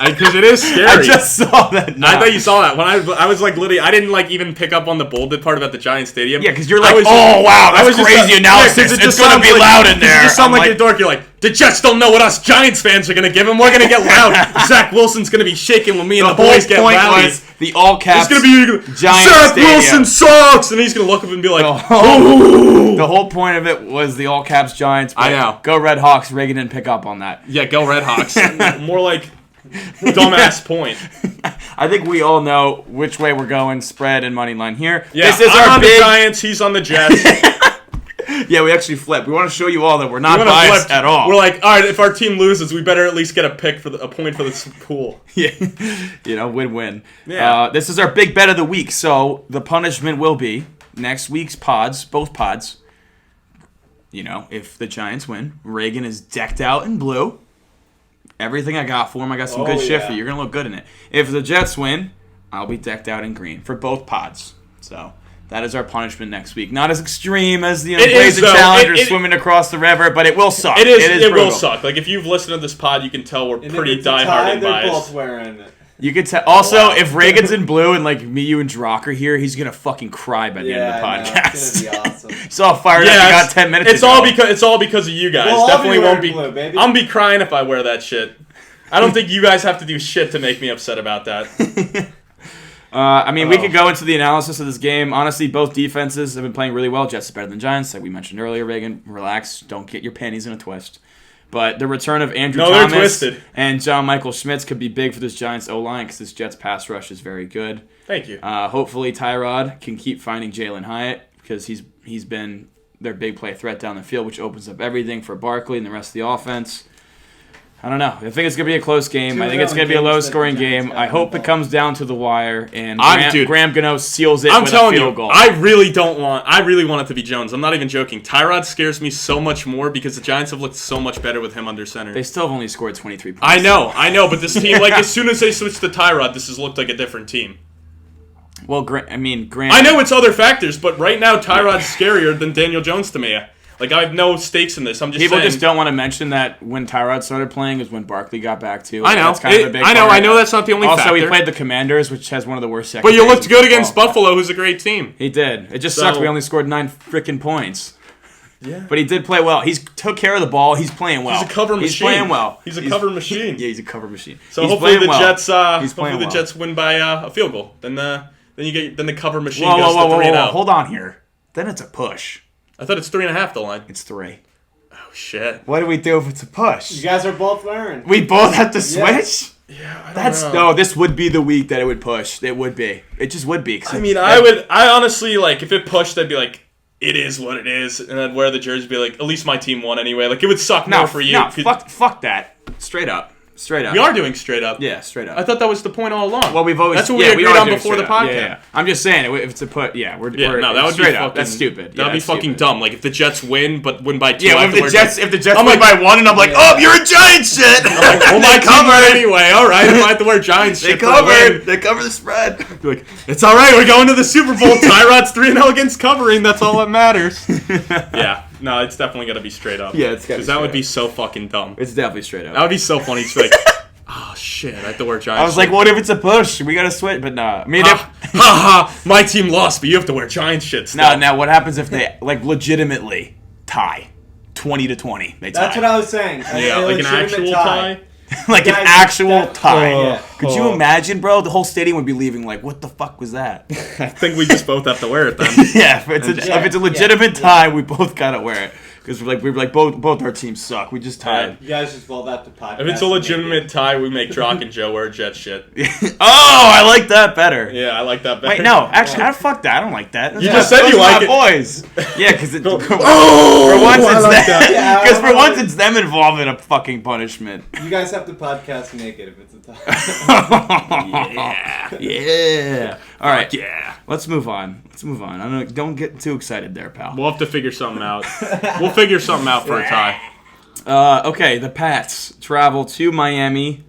Because it is scary. I just saw that now. I thought you saw that. When I was like literally, I didn't like even pick up on the bolded part about the Giant Stadium. Yeah, because you're like, I was oh, wow, I was that's just- crazy analysis. Yeah, it's going to be loud in there. You just sound I'm like a dork. You're like, the Jets don't know what us Giants fans are going to give them. We're going to get loud. Zach Wilson's going to be shaking when me and the boys get point rowdy. was the all caps. It's going to be Giant Zach Stadium. Wilson sucks, and he's going to look up and be like, The whole point of it was the all caps Giants. I know. Go Red Hawks. Reagan didn't pick up on that. yeah, go Red Hawks. More like dumbass point. I think we all know which way we're going, spread and money line here. Yeah, this is I'm our on big. the Giants. He's on the Jets. Yeah, we actually flipped. We want to show you all that we're not We wanna biased flip. at all. We're like, all right, if our team loses, we better at least get a point for this pool. Yeah, win-win. Yeah. This is our big bet of the week. So the punishment will be next week's pods, both pods. If the Giants win, Reagan is decked out in blue. Everything I got for him, I got some good shit for you. You're gonna look good in it. If the Jets win, I'll be decked out in green for both pods. So that is our punishment next week. Not as extreme as the Blazing Challengers swimming across the river, but it will suck. It is. It brutal. will suck. Like if you've listened to this pod, you can tell we're And pretty if it's a tie, diehard and they're biased. both wearing it. You could tell. Also, if Reagan's in blue and like me, you, and Drock are here, he's gonna fucking cry by the end of the I know, podcast. it's gonna be awesome. So I'll fire it up. You got 10 minutes. It's all because of you guys. Well, I'll Definitely be won't be. wearing blue, baby. I'm be crying if I wear that shit. I don't think you guys have to do shit to make me upset about that. We could go into the analysis of this game. Honestly, both defenses have been playing really well. Jets is better than Giants, like we mentioned earlier. Reagan, relax. Don't get your panties in a twist. But the return of Andrew No, they're Thomas twisted. and John Michael Schmitz could be big for this Giants O-line because this Jets pass rush is very good. Thank you. Hopefully Tyrod can keep finding Jalen Hyatt because he's been their big play threat down the field, which opens up everything for Barkley and the rest of the offense. I don't know. I think it's going to be a close game. I think it's going to be a low-scoring game. I hope it comes down to the wire, and Graham Gano seals it with a field goal. I really want it to be Jones. I'm not even joking. Tyrod scares me so much more because the Giants have looked so much better with him under center. They still have only scored 23 points. I know, but this team, like, as soon as they switched to Tyrod, this has looked like a different team. Well, Graham... I know it's other factors, but right now Tyrod's scarier than Daniel Jones to me. Like, I have no stakes in this. I'm just People saying. just don't want to mention that when Tyrod started playing is when Barkley got back, too. I know. That's kind of a big part. I know that's not the only factor. Also, he played the Commanders, which has one of the worst secondaries. But you looked good against Buffalo, who's a great team. He did. It just sucks we only scored 9 freaking points. Yeah. But he did play well. He took care of the ball. He's playing well. He's a cover machine. He's playing well. He's a cover machine. Yeah, he's a cover machine. So he's hopefully the well. Jets Jets win by a field goal. Then the cover machine whoa, goes to 3-0. Hold on here. Then it's a push. I thought it's 3.5 the line. It's 3. Oh shit. What do we do if it's a push? You guys are both wearing. We both have to switch? Yeah, I don't know. No, this would be the week that it would push. It would be. It just would be. I honestly, like, if it pushed, I'd be like, it is what it is, and I'd wear the jersey, be like, at least my team won anyway. Like, it would suck more for you. No, fuck that. Straight up. We are doing straight up. Yeah, straight up. I thought that was the point all along. Well, That's what we agreed on before the podcast. Yeah. I'm just saying, if it's a put, that would be straight fucking, up. That's stupid. That'd be fucking dumb. Like, if the Jets win, but win by 2. Yeah, if the Jets I'm win by 1, and I'm like, oh, you're a Giants shit. I'm like, well, my team won anyway. All right, if I have to wear Giants shit for a win. They cover the spread. You're like, it's all right. We're going to the Super Bowl. Tyrod's 3-0 against covering. That's all that matters. Yeah. No, it's definitely got to be straight up. Yeah, it's got to be because that would be so fucking dumb. It's definitely straight up. That would be so funny. It's like, oh shit, I have to wear Giants. I was like, what if it's a push? We got to switch, but nah. I mean, my team lost, but you have to wear Giants shit still. Now what happens if they like legitimately tie 20-20? They tie. That's what I was saying. Yeah, like an actual tie. Like an actual tie. Could you Oh. imagine, bro? The whole stadium would be leaving like, what the fuck was that? I think we just both have to wear it then. Yeah, if it's a legitimate tie, we both gotta wear it. Because we're like both our teams suck. We just tied. You guys just roll that to podcast. If it's a legitimate tie, we make Drock and Joe wear Jet shit. Oh, I like that better. Yeah, I like that better. Wait, no, actually, fuck that. I don't like that. You just said you like my it. boys. Yeah, because Oh, for once I it's like them. that. Because for once it's them involved in a fucking punishment. You guys have to podcast naked if it's a tie. Yeah. All right. Yeah. Let's move on. Don't get too excited there, pal. We'll have to figure something out. We'll figure something out for a tie. Okay, the Pats travel to Miami.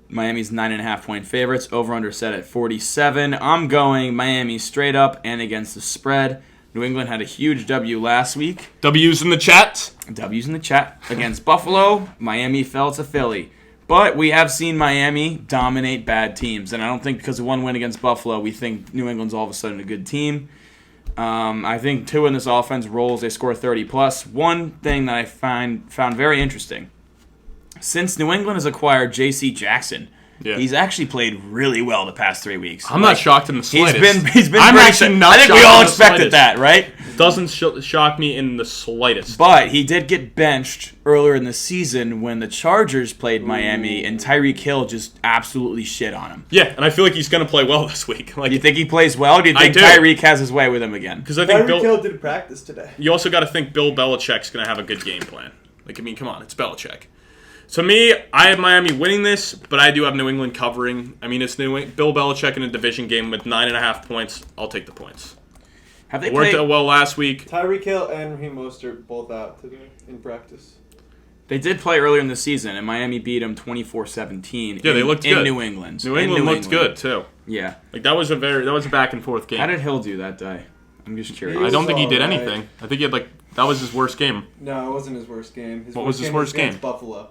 Miami's 9.5-point favorites. Over/under set at 47. I'm going Miami straight up and against the spread. New England had a huge W last week. W's in the chat. W's in the chat against Buffalo. Miami fell to Philly. But we have seen Miami dominate bad teams, and I don't think because of one win against Buffalo, we think New England's all of a sudden a good team. I think Tua in this offense rolls, they score 30+. One thing that I found very interesting, since New England has acquired J.C. Jackson, he's actually played really well the past 3 weeks. I'm not shocked in the slightest. He's been I'm pretty actually not I think shocked we all in the expected slightest. that, right? Doesn't shock me in the slightest. But he did get benched earlier in the season when the Chargers played Miami, and Tyreek Hill just absolutely shit on him. Yeah, and I feel like he's going to play well this week. Like, Do you think he plays well? Or do you think do. Tyreek has his way with him again? Because I think Tyreek Hill did practice today. You also got to think Bill Belichick's going to have a good game plan. Like, I mean, come on, it's Belichick. To me, I have Miami winning this, but I do have New England covering. I mean, it's Bill Belichick in a division game with 9.5 points. I'll take the points. Have they Worked played? out well last week. Tyreek Hill and Raheem Mostert both out today in practice. They did play earlier in the season, and Miami beat them 24-17. Yeah, they looked good. In New England. New England looked good too. Yeah. Like that was a back and forth game. How did Hill do that day? I'm just curious. I don't think he did alright. anything. I think he had that was his worst game. No, it wasn't his worst game. What was his worst game? against Buffalo.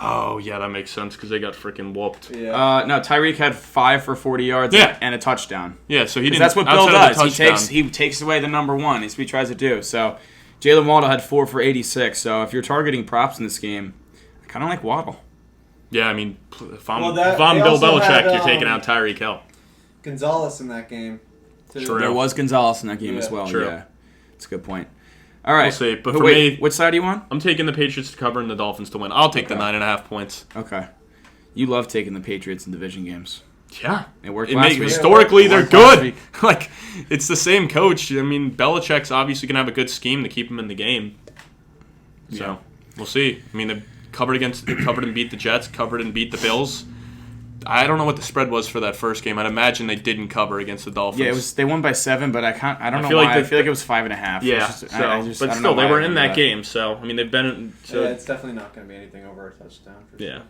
Oh yeah, that makes sense because they got freaking whooped. Yeah. No, Tyreek had 5 for 40 yards and a touchdown. Yeah, so he 'Cause didn't. that's what Bill outside of the does. touchdown- He takes away the number one. That's what he tries to do. So Jalen Waddle had 4 for 86. So if you're targeting props in this game, I kind of like Waddle. Yeah, I mean, if I'm, Well, if I'm they Bill also Belichick, had, you're taking out Tyreek Hill. Gonzalez in that game. too. True. There was Gonzalez in that game Yeah. as well. True. Yeah, that's a good point. All right. We'll see, but Who- for wait, me- which side do you want? I'm taking the Patriots to cover and the Dolphins to win. I'll take the Okay. 9.5 points. Okay. You love taking the Patriots in division games. Yeah. It worked last week. Historically, It they're worked last good. week. Like, it's the same coach. I mean, Belichick's obviously going to have a good scheme to keep him in the game. So, Yeah. we'll see. I mean, they covered and beat the Jets, covered and beat the Bills. I don't know what the spread was for that first game. I'd imagine they didn't cover against the Dolphins. Yeah, it was. They won by 7, but I know feel why. like I feel like it was 5.5. Yeah, It's just- so, I but don't still, know they why were I in did that game. So, I mean, they've been. So, Yeah, it's definitely not going to be anything over a touchdown. For yeah. Sure.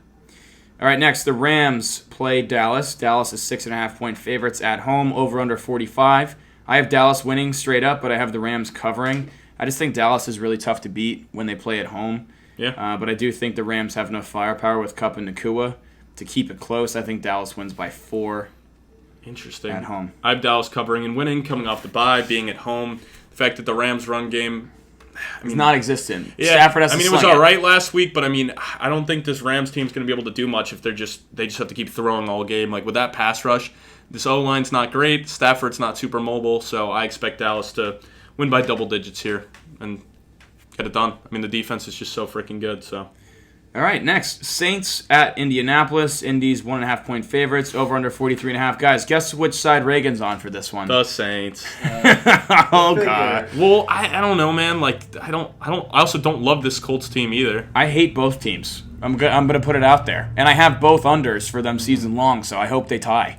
All right, next, the Rams play Dallas. Dallas is 6.5-point favorites at home, over under 45. I have Dallas winning straight up, but I have the Rams covering. I just think Dallas is really tough to beat when they play at home. Yeah. But I do think the Rams have enough firepower with Kupp and Nakua to keep it close. I think Dallas wins by 4 Interesting. at home. I have Dallas covering and winning, coming off the bye, being at home. The fact that the Rams' run game. It's non-existent. Yeah, Stafford has to I mean, it was sling all right last week, but I mean, I don't think this Rams team's going to be able to do much if they just have to keep throwing all game. Like with that pass rush, this O-line's not great. Stafford's not super mobile, so I expect Dallas to win by double digits here and get it done. I mean, the defense is just so freaking good. So All right, next, Saints at Indianapolis. Indy's 1.5-point favorites, over under 43.5. Guys, guess which side Reagan's on for this one? the Saints. Oh Figure. god. Well, I don't know, man. Like I also don't love this Colts team either. I hate both teams. I'm gonna put it out there, and I have both unders for them season long, so I hope they tie.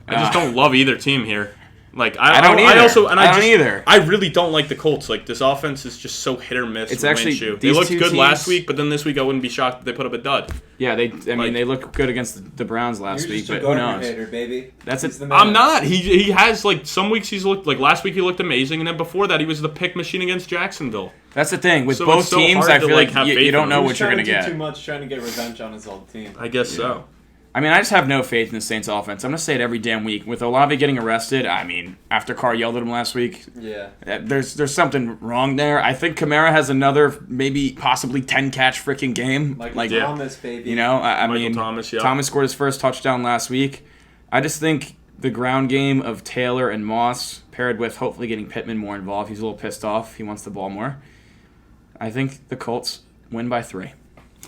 I just don't love either team here. Like I don't either. I don't either. I really don't like the Colts. Like this offense is just so hit or miss. It's with actually- Minshew. They these looked two good last teams- week, but then this week I wouldn't be shocked if they put up a dud. Yeah, they Like- they look good against the Browns last You're week, just a but who Gardner knows? hater, baby. That's He's it. the man. I'm not. He has like some weeks he's looked like last week he looked amazing, and then before that he was the pick machine against Jacksonville. That's the thing with So both it's so teams. hard I to, feel like, like have you faith don't in know them. what you're gonna He's trying get. to do too much, trying to get revenge on his old team. I guess so. I mean, I just have no faith in the Saints offense. I'm going to say it every damn week. With Olave getting arrested, I mean, after Carr yelled at him last week, Yeah. there's something wrong there. I think Kamara has another, maybe possibly 10-catch freaking game. Michael Yeah. Thomas, baby. You know, I Michael mean, Thomas, yeah. Thomas scored his first touchdown last week. I just think the ground game of Taylor and Moss, paired with hopefully getting Pittman more involved, he's a little pissed off. He wants the ball more. I think the Colts win by 3.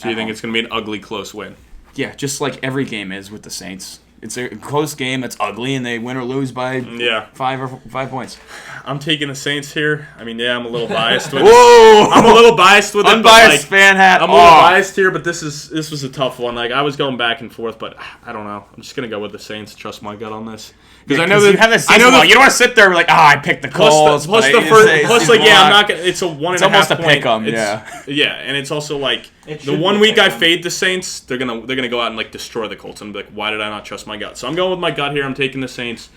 So you think it's going to be an ugly, close win? Yeah, just like every game is with the Saints. It's a close game that's ugly, and they win or lose by Yeah. 5 points. I'm taking the Saints here. I mean, yeah, I'm a little biased with Whoa! I'm a little biased with it. Unbiased but, fan hat I'm a little off. biased here, but this was a tough one. Like I was going back and forth, but I don't know. I'm just gonna go with the Saints. Trust my gut on this because I know that you have this. I know that you don't want to sit there and be like, I picked the Colts. plus but the I first didn't say plus season like yeah, I'm one. not gonna. It's a 1.5 It's almost a point. pick 'em, It's- yeah, and it's also like It the should one be week I pick 'em. fade the Saints, they're gonna go out and like destroy the Colts. I'm like, why did I not trust my gut? So I'm going with my gut here. I'm taking the Saints.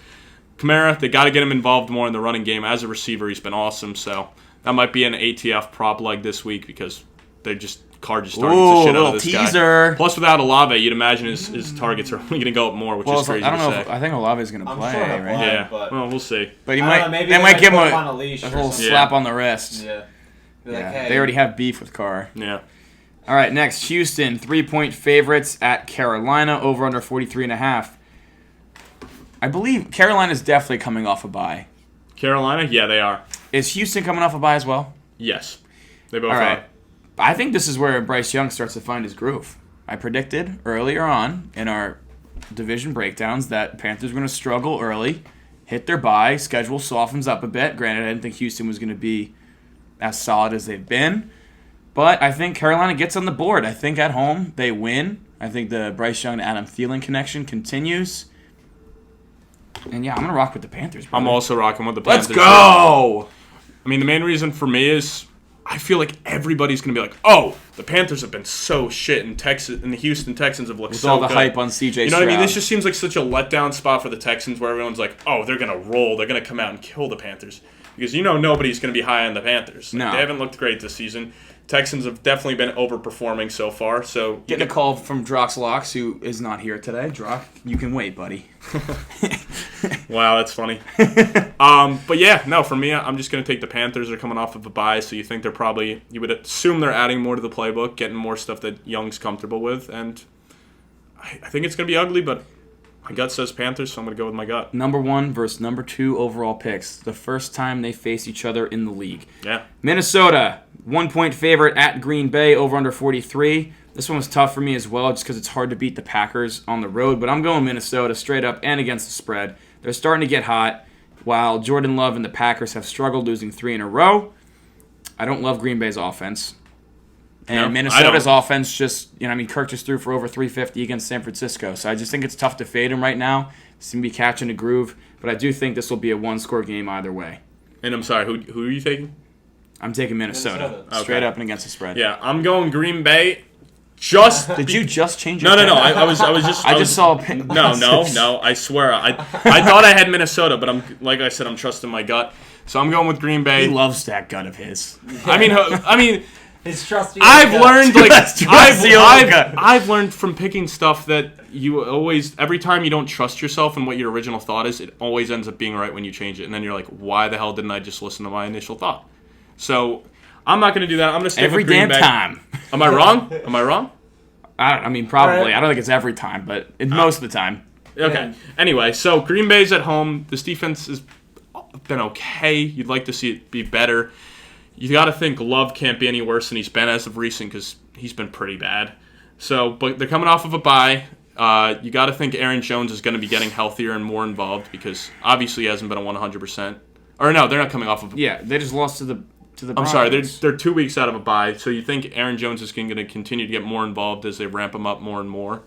Kamara, they got to get him involved more in the running game as a receiver. He's been awesome, so that might be an ATF prop leg this week because Carr just targets the shit out little of this teaser. guy. Plus, without Olave, you'd imagine his targets are only going to go up more, which is crazy I don't know. to say. I think Olave's going to play, sure he'll right? play. Yeah, but- well, we'll see. But I don't know, maybe they might give him put a on a leash or little something. slap on the wrist. Yeah. Be like, Yeah, hey. they already have beef with Carr. Yeah. All right, next, Houston, 3-point favorites at Carolina, over under 43.5. I believe Carolina's definitely coming off a bye. Carolina? Yeah, they are. Is Houston coming off a bye as well? Yes. They both All right. are. I think this is where Bryce Young starts to find his groove. I predicted earlier on in our division breakdowns that Panthers were going to struggle early, hit their bye, schedule softens up a bit. Granted, I didn't think Houston was going to be as solid as they've been. But I think Carolina gets on the board. I think at home they win. I think the Bryce Young to Adam Thielen connection continues. And yeah, I'm going to rock with the Panthers. I'm brother. also rocking with the Let's Panthers. go! I mean, the main reason for me is I feel like everybody's going to be like, oh, the Panthers have been so shit, and the Houston Texans have looked With so all the good. hype on CJ You know what I mean? Stroud. This just seems like such a letdown spot for the Texans where everyone's like, oh, they're going to roll. They're going to come out and kill the Panthers. Because nobody's going to be high on the Panthers. No. They haven't looked great this season. Texans have definitely been overperforming so far. So Getting a call from Droxlox, who is not here today. Drox, you can wait, buddy. Wow, that's funny. But yeah, no, for me, I'm just going to take the Panthers. They're coming off of a bye, so you would assume they're adding more to the playbook, getting more stuff that Young's comfortable with, and I think it's going to be ugly, but my gut says Panthers, so I'm going to go with my gut. Number 1 versus number 2 overall picks. The first time they face each other in the league. Yeah. Minnesota, 1-point favorite at Green Bay, over under 43. This one was tough for me as well, just because it's hard to beat the Packers on the road. But I'm going Minnesota straight up and against the spread. They're starting to get hot, while Jordan Love and the Packers have struggled, losing 3 in a row. I don't love Green Bay's offense. And No, Minnesota's I don't. offense Kirk just threw for over 350 against San Francisco. So I just think it's tough to fade him right now. Seem to be catching a groove. But I do think this will be a one-score game either way. And I'm sorry, who are you taking? I'm taking Minnesota. Minnesota. Straight Okay. up and against the spread. Yeah, I'm going Green Bay. Just Did you just change your No. pick? I was just. I just saw a pick. No. I swear. I thought I had Minnesota, but like I said, I'm trusting my gut. So I'm going with Green Bay. He loves that gut of his. I mean, His trusty. I've gut. learned like Trusty old gut. I've learned from picking stuff that you always every time you don't trust yourself and what your original thought is, it always ends up being right when you change it, and then you're like, why the hell didn't I just listen to my initial thought? So I'm not going to do that. I'm going to stick Every with Green damn Bay. time. Am I wrong? I mean, probably. Alright. I don't think it's every time, but it's most of the time. Okay. Yeah. Anyway, so Green Bay's at home. This defense has been okay. You'd like to see it be better. You got to think Love can't be any worse than he's been as of recent because he's been pretty bad. So, but they're coming off of a bye. You got to think Aaron Jones is going to be getting healthier and more involved because obviously he hasn't been a 100%. Or no, they're not coming off of. Yeah, they just lost to the. I'm sorry, Broncos. they're 2 weeks out of a bye. So you think Aaron Jones is going to continue to get more involved as they ramp him up more and more.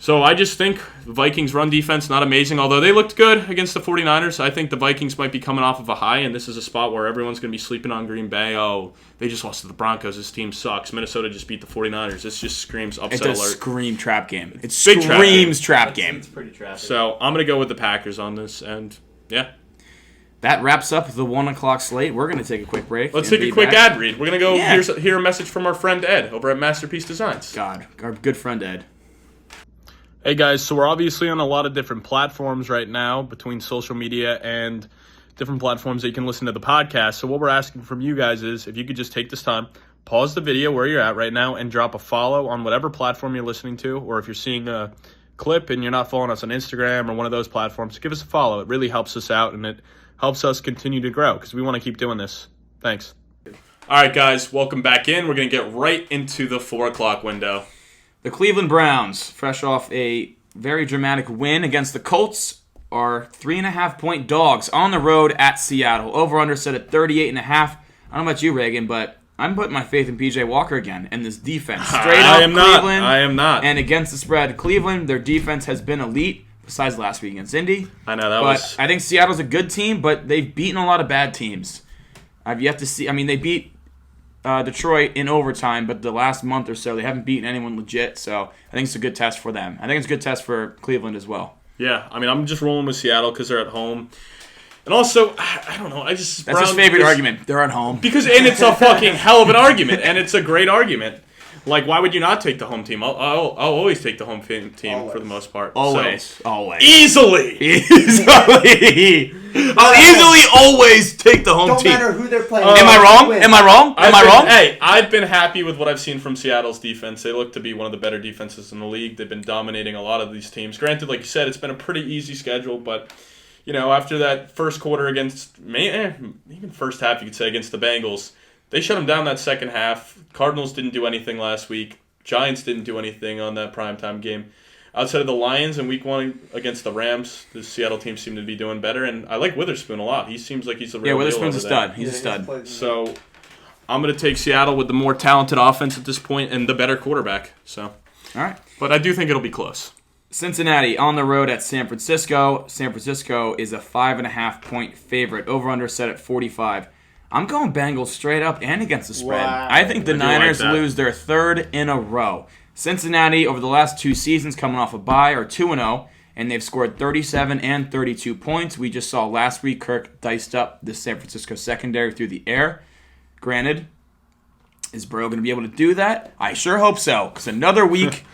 So I just think the Vikings' run defense not amazing, although they looked good against the 49ers. I think the Vikings might be coming off of a high, and this is a spot where everyone's going to be sleeping on Green Bay. Oh, they just lost to the Broncos. This team sucks. Minnesota just beat the 49ers. This just screams It upset does alert. scream trap game. It Big trap screams trap game. It's pretty traffic. So I'm going to go with the Packers on this, and yeah. That wraps up the 1 o'clock slate. We're going to take a quick break. Let's and take a be quick back. ad read. We're going to go Yeah. hear a message from our friend Ed over at Masterpiece Designs. God, our good friend Ed. Hey guys, so we're obviously on a lot of different platforms right now between social media and different platforms that you can listen to the podcast. So what we're asking from you guys is if you could just take this time, pause the video where you're at right now and drop a follow on whatever platform you're listening to, or if you're seeing a clip and you're not following us on Instagram or one of those platforms, give us a follow. It really helps us out and it helps us continue to grow because we want to keep doing this. Thanks. All right, guys, welcome back in. We're going to get right into the 4 o'clock window. The Cleveland Browns, fresh off a very dramatic win against the Colts, are 3.5-point dogs on the road at Seattle. Over-under set at 38.5. I don't know about you, Reagan, but I'm putting my faith in P.J. Walker again and this defense. Straight up Cleveland. I am not. And against the spread, Cleveland, their defense has been elite, besides last week against Indy. I know, that But was... I think Seattle's a good team, but they've beaten a lot of bad teams. I've yet to see... I mean, they beat Detroit in overtime, but the last month or so, they haven't beaten anyone legit, so I think it's a good test for them. I think it's a good test for Cleveland as well. Yeah, I mean, I'm just rolling with Seattle because they're at home. And also, I don't know. That's his favorite argument. They're at home. And it's a fucking hell of an argument, and it's a great argument. Like, why would you not take the home team? I'll always take the home team for the most part. Always. Easily. I'll easily always take the home Don't team. matter who they're playing. Am I wrong? Am I wrong? Hey, I've been happy with what I've seen from Seattle's defense. They look to be one of the better defenses in the league. They've been dominating a lot of these teams. Granted, like you said, it's been a pretty easy schedule, but after that first quarter against even first half, you could say against the Bengals, they shut them down that second half. Cardinals didn't do anything last week. Giants didn't do anything on that primetime game. Outside of the Lions in week 1 against the Rams, the Seattle team seemed to be doing better. And I like Witherspoon a lot. He seems like he's a real deal. Yeah, Witherspoon's a stud. There. He's a stud. So I'm going to take Seattle with the more talented offense at this point and the better quarterback. So, all right. But I do think it'll be close. Cincinnati on the road at San Francisco. San Francisco is a 5.5-point favorite. Over-under set at 45. I'm going Bengals straight up and against the spread. Wow. I think the Niners lose their third in a row. Cincinnati, over the last 2 seasons, coming off a bye, are 2-0, and they've scored 37 and 32 points. We just saw last week Kirk diced up the San Francisco secondary through the air. Granted, is Burrow going to be able to do that? I sure hope so, because another week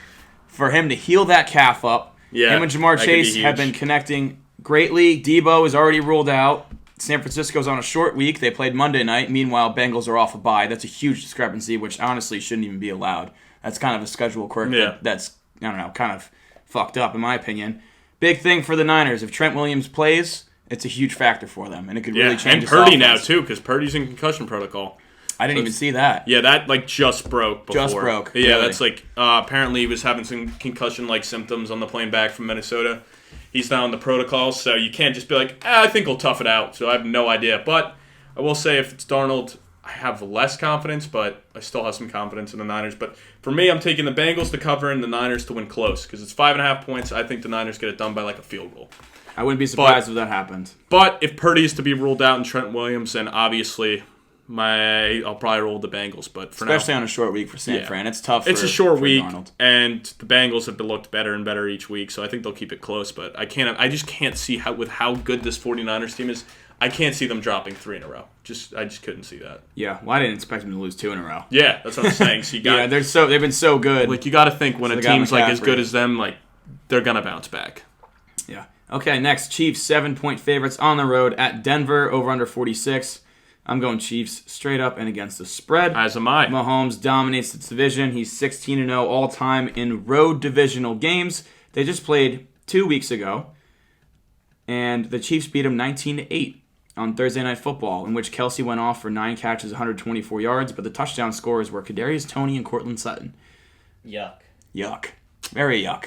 for him to heal that calf up. Yeah, him and Jamar Chase have been connecting greatly. Debo is already ruled out. San Francisco's on a short week. They played Monday night. Meanwhile, Bengals are off a bye. That's a huge discrepancy, which honestly shouldn't even be allowed. That's kind of a schedule quirk that's, kind of fucked up in my opinion. Big thing for the Niners. If Trent Williams plays, it's a huge factor for them, and it could really change. And Purdy now, too, because Purdy's in concussion protocol. I didn't even see that. Yeah, that just broke before. Just broke. Yeah, really. That's apparently he was having some concussion-like symptoms on the plane back from Minnesota. He's now in the protocol, so you can't just be like, I think he'll tough it out. So I have no idea. But I will say if it's Darnold, I have less confidence, but I still have some confidence in the Niners. But for me, I'm taking the Bengals to cover and the Niners to win close because it's 5.5 points. I think the Niners get it done by like a field goal. I wouldn't be surprised if that happened. But if Purdy is to be ruled out and Trent Williams, then obviously I'll probably roll the Bengals. But for especially on a short week for San Fran, it's tough. It's a short week, Darnold. and the Bengals have looked better and better each week. So I think they'll keep it close. But I just can't see how good this 49ers team is. I can't see them dropping 3 in a row. I just couldn't see that. Yeah, well, I didn't expect them to lose 2 in a row. Yeah, that's what I'm saying. So you got they've been so good. Like you got to think when a team's like as good as them, like they're gonna bounce back. Yeah. Okay. Next, Chiefs 7-point favorites on the road at Denver. Over under 46. I'm going Chiefs straight up and against the spread. As am I. Mahomes dominates its division. He's 16-0 all time in road divisional games. They just played 2 weeks ago, and the Chiefs beat him 19-8. On Thursday Night Football, in which Kelsey went off for 9 catches, 124 yards, but the touchdown scorers were Kadarius Toney and Cortland Sutton. Yuck. Very yuck.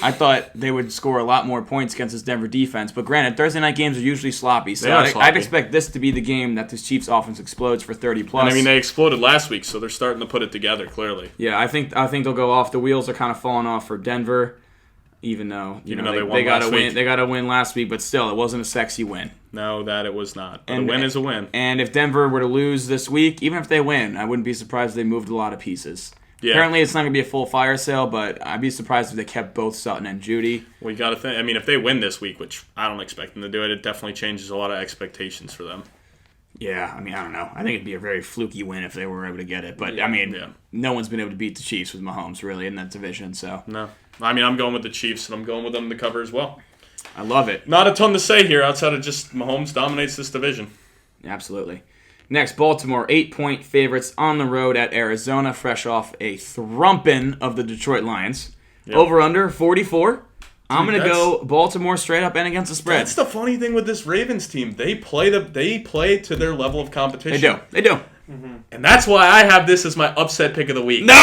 I thought they would score a lot more points against this Denver defense, but granted, Thursday night games are usually sloppy, so I'd expect this to be the game that this Chiefs offense explodes for 30+. And I mean, they exploded last week, so they're starting to put it together, clearly. Yeah, I think they'll go off. The wheels are kind of falling off for Denver, even though they got to win. They got to win last week, but still, it wasn't a sexy win. No, that it was not. But a win is a win. And if Denver were to lose this week, even if they win, I wouldn't be surprised if they moved a lot of pieces. Yeah. Apparently, it's not going to be a full fire sale, but I'd be surprised if they kept both Sutton and Judy. We got to think. I mean, if they win this week, which I don't expect them to do it definitely changes a lot of expectations for them. Yeah, I mean, I don't know. I think it'd be a very fluky win if they were able to get it. But, I mean, no one's been able to beat the Chiefs with Mahomes, really, in that division. So no. I mean, I'm going with the Chiefs, and I'm going with them to cover as well. I love it. Not a ton to say here outside of just Mahomes dominates this division. Absolutely. Next, Baltimore, 8-point favorites on the road at Arizona, fresh off a thrumping of the Detroit Lions. Yep. Over-under, 44. I'm going to go Baltimore straight up and against the spread. That's the funny thing with this Ravens team. They play to their level of competition. They do. Mm-hmm. And that's why I have this as my upset pick of the week. No!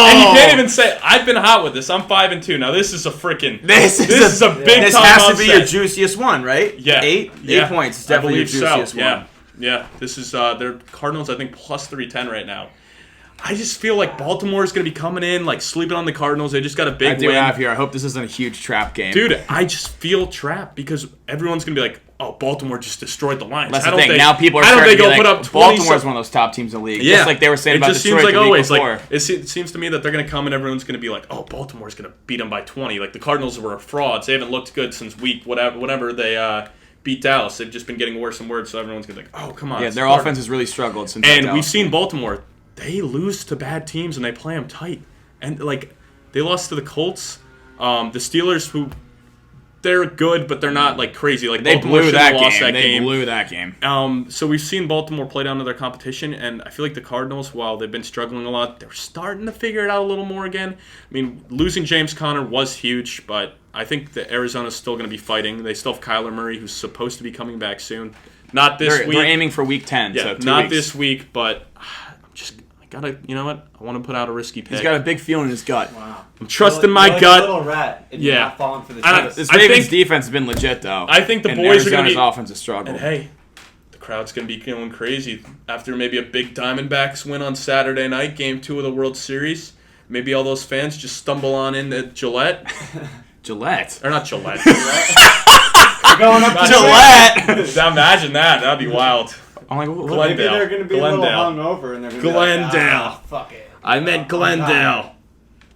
And you can't even say I've been hot with this. I'm 5-2. Now this is a freaking. This is a big time This has to be your juiciest one, right? Yeah. 8 points. It's definitely your juiciest one. Yeah. This is their Cardinals. I think plus 310 right now. I just feel like Baltimore is going to be coming in, like sleeping on the Cardinals. They just got a big I do win. have here. I hope this isn't a huge trap game. Dude, I just feel trapped because everyone's going to be like, oh, Baltimore just destroyed the Lions. That's the thing. Now people are starting to be like, Baltimore's one of those top teams in the league. Yeah. Just like they were saying about Detroit it just seems like always. before. Like, it seems to me that they're going to come and everyone's going to be like, oh, Baltimore's going to beat them by 20. Like, the Cardinals were frauds. They haven't looked good since week whatever they beat Dallas. They've just been getting worse and worse, so everyone's going to be like, oh, come on. Yeah, their offense has really struggled since And Dallas we've seen Baltimore. They lose to bad teams and they play them tight. And, like, they lost to the Colts. The Steelers, who they're good, but they're not, like, crazy. Like, they Baltimore blew shouldn't that have lost game. that game. They blew that game. So we've seen Baltimore play down to their competition, and I feel like the Cardinals, while they've been struggling a lot, they're starting to figure it out a little more again. I mean, losing James Conner was huge, but I think that Arizona's still going to be fighting. They still have Kyler Murray, who's supposed to be coming back soon. Not this week. They're aiming for week 10. Yeah, so 2 not weeks. this week, but I gotta, you know what? I want to put out a risky pick. He's got a big feeling in his gut. Wow. I'm trusting You're my like gut. a little rat, and you're not falling for the I don't- chips. This I Ravens think- defense has been legit, though. I think the and boys are going to Arizona's be... offense is struggling. And hey, the crowd's going to be going crazy after maybe a big Diamondbacks win on Saturday night, Game 2 of the World Series. Maybe all those fans just stumble on in at Gillette. Gillette. Or not Gillette. We're going up to Gillette! Now imagine that. That'd be wild. I'm like, what? Glendale. Maybe they're going to be a little Glendale. hungover, and they're going to be Glendale. like, ah, fuck it. I meant Glendale.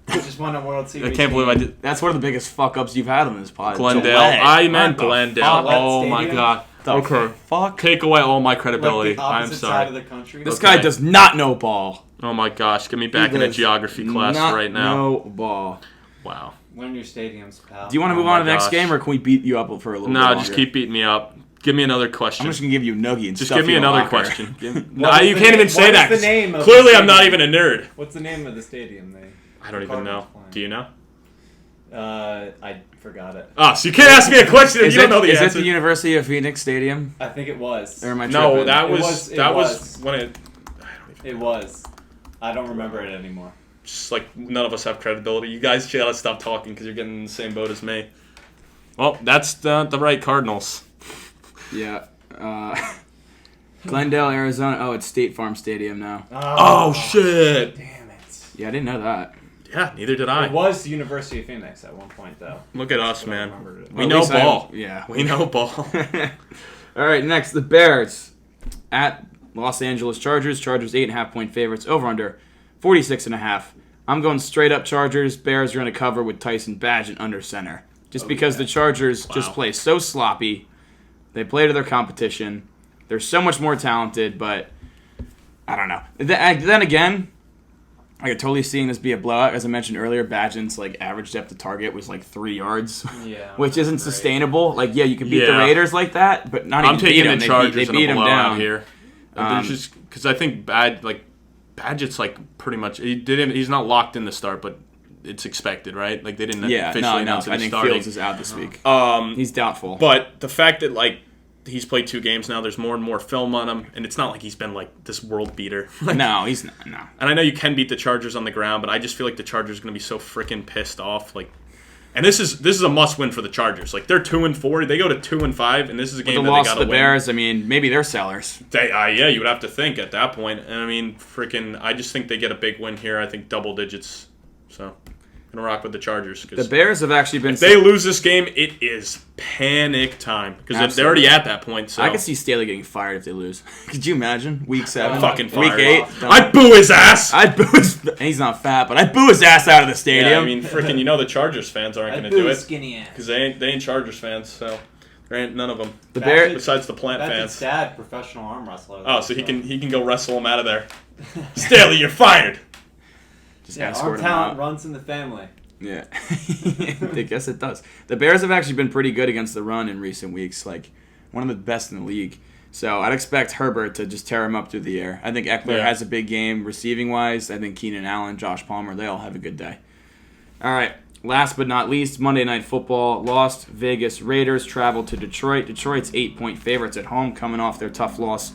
We just won a World Series. I can't believe I did. That's one of the biggest fuck-ups you've had on this pod. Glendale. Gillette. I meant What the Glendale. fuck? Oh That my stadium? god. Okay. Fuck. Take away all my Like credibility. the I'm opposite side of sorry. the country. This Okay. guy does not know ball. Oh my gosh. Get me back He in a does geography class not right now. know ball. Wow. Learn your stadiums, pal. Do you want to Oh move on my to the next gosh. game, or can we beat you up for a little bit No, longer? just keep beating me up. Give me another question. I'm just going to give you a noogie and Just stuff give me you in a another locker. question. No, What is you the can't name- even say what that. is the name of Clearly, the I'm not stadium? even a nerd. What's the name of the stadium? I don't even know. Do you know? I forgot it. Ah, so you can't ask me a question if Is you don't know the it answer. the University of Phoenix Stadium? I think it was. Or am I No, tripping? that It was was- it that was was. when it. I don't even. It was. I don't remember it anymore. Just like none of us have credibility. You guys gotta stop talking because you're getting in the same boat as me. Well, that's the right Cardinals. Yeah. Glendale, Arizona. Oh, it's State Farm Stadium now. Oh shit! Damn it. Yeah, I didn't know that. Yeah, neither did It I. was University of Phoenix at one point, though. Look at us, But I man. remembered it. We Well, know at least ball. Yeah. We know ball. All right, next, the Bears at Los Angeles Chargers. Chargers 8.5-point favorites. Over under 46.5. I'm going straight up Chargers. Bears are going to cover with Tyson Badgett under center. Just because the Chargers just play so sloppy. They play to their competition. They're so much more talented, but I don't know. Then again, I could totally see this be a blowout. As I mentioned earlier, Badgett's like average depth of target was like 3 yards, Yeah. which isn't Right. sustainable. Like, yeah, you can beat the Yeah. Raiders like that, but not I'm even beat taking them. the Chargers They in beat a them blowout down. here. There's just because I think Badgett's like pretty much he's not locked in the start, but it's expected, right? Like they didn't Yeah, officially no. announce that I he's think starting. Fields is out this week. He's doubtful. But the fact that like he's played 2 games now, there's more and more film on him, and it's not like he's been like this world beater. Like, No, he's not. No. and I know you can beat the Chargers on the ground, but I just feel like the Chargers are going to be so freaking pissed off. Like, and this is a must win for the Chargers. Like they're 2-4, they go to 2-5, and this is a With game the that they loss got to to the win. Bears, I mean, maybe they're sellers. Yeah, you would have to think at that point. And I mean, freaking, I just think they get a big win here. I think double digits. So, gonna rock with the Chargers. The Bears have actually been. If they lose this game, it is panic time because they're already at that point. So I could see Staley getting fired if they lose. Could you imagine? Week 7, fucking week fired. 8. I'd boo his ass. I'd boo his. He's not fat, but I'd boo his ass out of the stadium. Yeah, I mean, freaking, the Chargers fans aren't I'd gonna boo do his it skinny ass. because they ain't Chargers fans. So there ain't none of them the Bears. besides the plant That's his fans. dad, professional arm wrestler. Oh, so he can go wrestle him out of there. Staley, you're fired. Just Yeah, escort arm him talent out. runs in the family. Yeah, I guess it does. The Bears have actually been pretty good against the run in recent weeks, like one of the best in the league. So I'd expect Herbert to just tear him up through the air. I think Eckler has a big game receiving wise. I think Keenan Allen, Josh Palmer, they all have a good day. All right, last but not least, Monday Night Football. Las Vegas Raiders travel to Detroit. Detroit's 8-point favorites at home, coming off their tough loss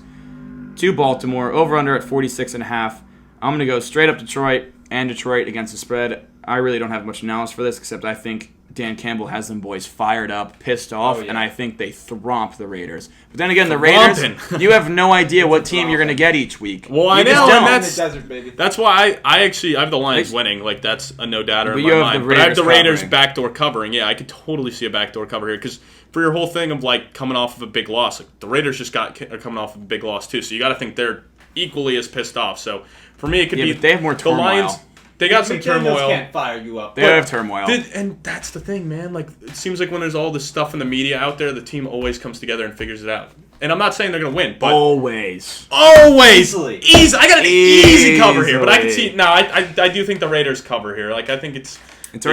to Baltimore. Over under at 46.5. I'm going to go straight up Detroit and Detroit against the spread. I really don't have much analysis for this, except I think Dan Campbell has them boys fired up, pissed off, Oh, yeah. and I think they thromp the Raiders. But then again, the Raiders, Thromping. you have no idea what team you're going to get each week. Well, I You just know, don't. and In that's the desert, baby. That's why I actually have the Lions winning. Like, that's a no doubter But in you my have the mind. But I have the Raiders Raiders covering. backdoor covering. Yeah, I could totally see a backdoor cover here because for your whole thing of like coming off of a big loss, like the Raiders are coming off of a big loss too. So you got to think they're equally as pissed off. So for me, it could Yeah, be but they have more the turmoil. Lions. They got some McDaniels turmoil. can't fire you up. They have turmoil. And that's the thing, man. Like, it seems like when there's all this stuff in the media out there, the team always comes together and figures it out. And I'm not saying they're going to win, but Always. Easily. Easy. I got an easy cover here, but I can Easily. see. No, I do think the Raiders cover here. Like, I think it's. It's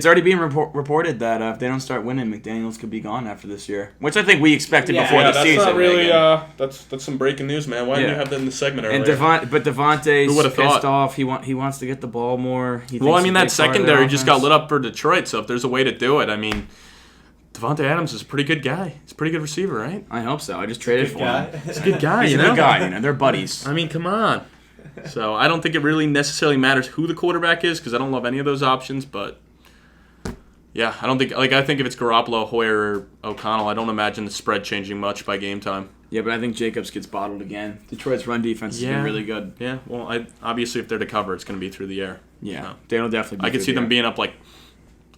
already being reported that if they don't start winning, McDaniels could be gone after this year, which I think we expected Yeah. before Yeah, the that's season. not really. Reagan. That's some breaking news, man. Why didn't Yeah. you have that in the segment earlier? And Devontae's Who would've pissed thought? off. He wants to get the ball more. He Well, I thinks mean, a that big part of their secondary just got offense. lit up for Detroit. So if there's a way to do it, I mean, Devontae Adams is a pretty good guy. He's a pretty good receiver, right? I hope so. I just traded for him. He's a good guy. He's you a know? good guy. They're buddies. I mean, come on. So I don't think it really necessarily matters who the quarterback is because I don't love any of those options. But yeah, I don't think I think if it's Garoppolo, Hoyer, or O'Connell, I don't imagine the spread changing much by game time. Yeah, but I think Jacobs gets bottled again. Detroit's run defense has been really good. Yeah. Well, obviously if they're to cover, it's going to be through the air. Yeah, So, they'll definitely. I could see them being up like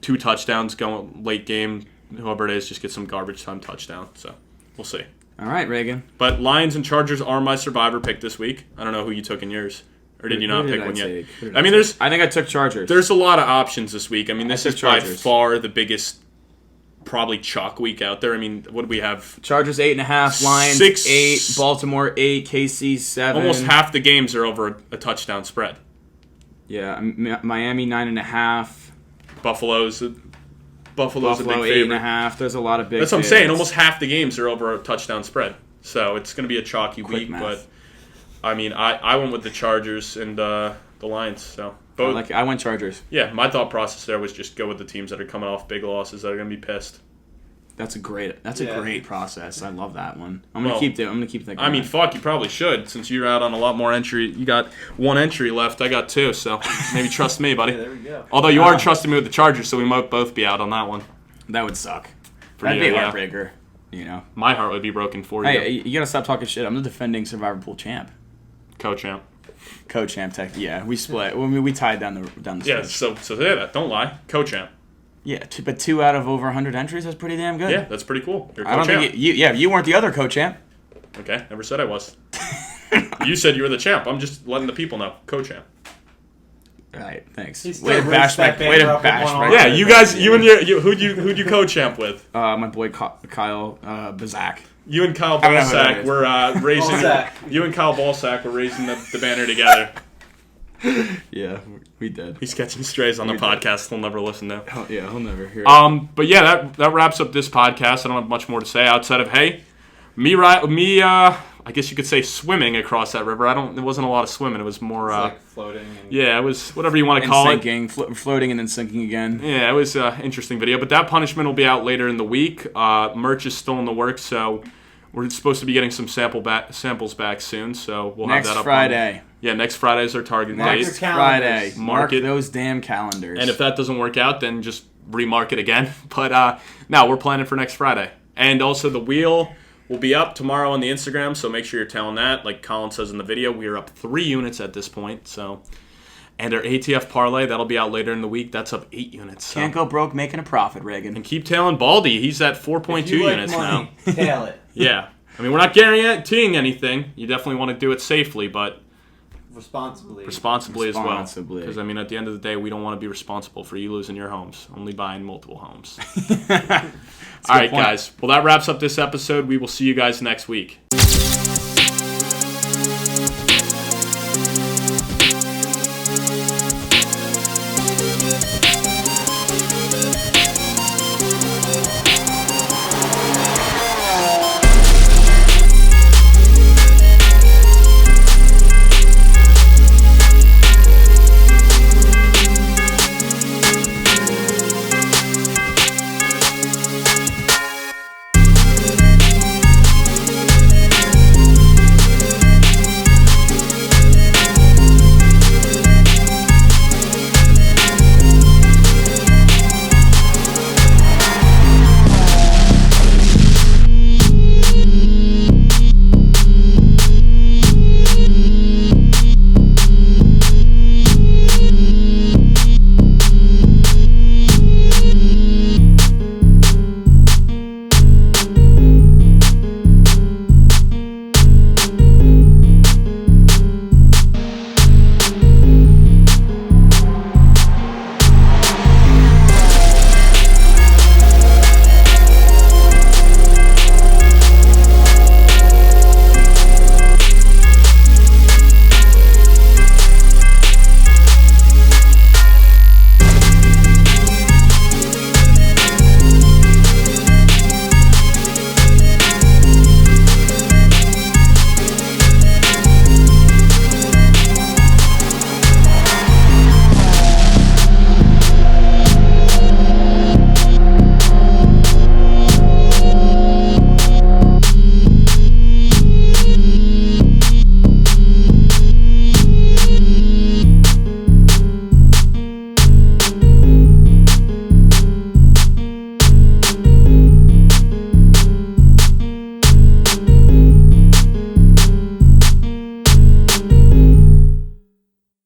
2 touchdowns going late game. Whoever it is, just get some garbage time touchdown. So we'll see. All right, Reagan. But Lions and Chargers are my survivor pick this week. I don't know who you took in yours, or did you not pick one yet? I mean, I think I took Chargers. there's a lot of options this week. I mean, this I is took by Chargers. far the biggest, probably chalk week out there. I mean, what do we have? Chargers 8.5, Lions 6, 8, Baltimore 8, KC 7. Almost half the games are over a touchdown spread. Yeah, Miami 9.5. Buffalo's a Buffalo big favorite. 8.5. There's a lot of big. That's what I'm saying. favorites. Almost half the games are over a touchdown spread. So it's going to be a chalky Quick week. math. But I mean, I went with the Chargers and the Lions. So both. I went Chargers. Yeah, my thought process there was just go with the teams that are coming off big losses that are going to be pissed. That's a great process. I love that one. I'm Well, gonna keep that. I mean, fuck, you probably should since you're out on a lot more entry. You got 1 entry left. I got 2, so maybe trust me, buddy. Yeah, there we go. Although you are trusting me with the Chargers, so we might both be out on that one. that would suck. For That'd you, be a yeah. heartbreaker. You know. My heart would be broken for you. Hey, you gotta stop talking shit. I'm the defending Survivor Pool champ. Co-champ. Co-champ tech. Yeah, we split. We tied down the. Yeah, stretch. so say that. Don't lie. Co-champ. Yeah, but 2 out of over 100 entries. That's pretty damn good. Yeah, that's pretty cool. You're I don't co-champ. think you weren't the other co-champ. Okay, never said I was. You said you were the champ. I'm just letting the people know. Co-champ. All right, thanks. He's Way to still bash raced that way to banner up with bash one my. arm. Yeah, you guys, you and who'd you co-champ with? My boy Kyle Bazak. You and Kyle I don't know who that Ballsack is. were raising. Ballsack. You and Kyle Ballsack were raising the banner together. Yeah, we did. He's catching strays on the We did. podcast. He'll never listen to. Oh, yeah, he'll never hear it. But yeah, that wraps up this podcast. I don't have much more to say outside of me. I guess you could say swimming across that river. It wasn't a lot of swimming. It was more. It's like floating. And Yeah, it was whatever you want to And call it. sinking, floating and then sinking again. Yeah, it was an interesting video. But that punishment will be out later in the week. Merch is still in the works, so we're supposed to be getting some samples back soon. So we'll Next have that up. Friday. Yeah, next Friday is our target Mark date. your calendars. Friday. Mark Mark it. those damn calendars. And if that doesn't work out, then just remark it again. But no, we're planning for next Friday. And also the wheel will be up tomorrow on the Instagram, so make sure you're telling that. Like Colin says in the video, we are up 3 units at this point. So, and our ATF parlay, that'll be out later in the week. That's up 8 units. So. Can't go broke making a profit, Reagan. And keep tailing Baldy. He's at 4.2 if you like units money, now. tail it. Yeah. I mean, we're not guaranteeing anything. You definitely want to do it safely, but Responsibly. responsibly as well. Responsibly. Because, I mean, at the end of the day, we don't want to be responsible for you losing your homes. Only buying multiple homes. That's a All good right, point. guys. Well, that wraps up this episode. We will see you guys next week.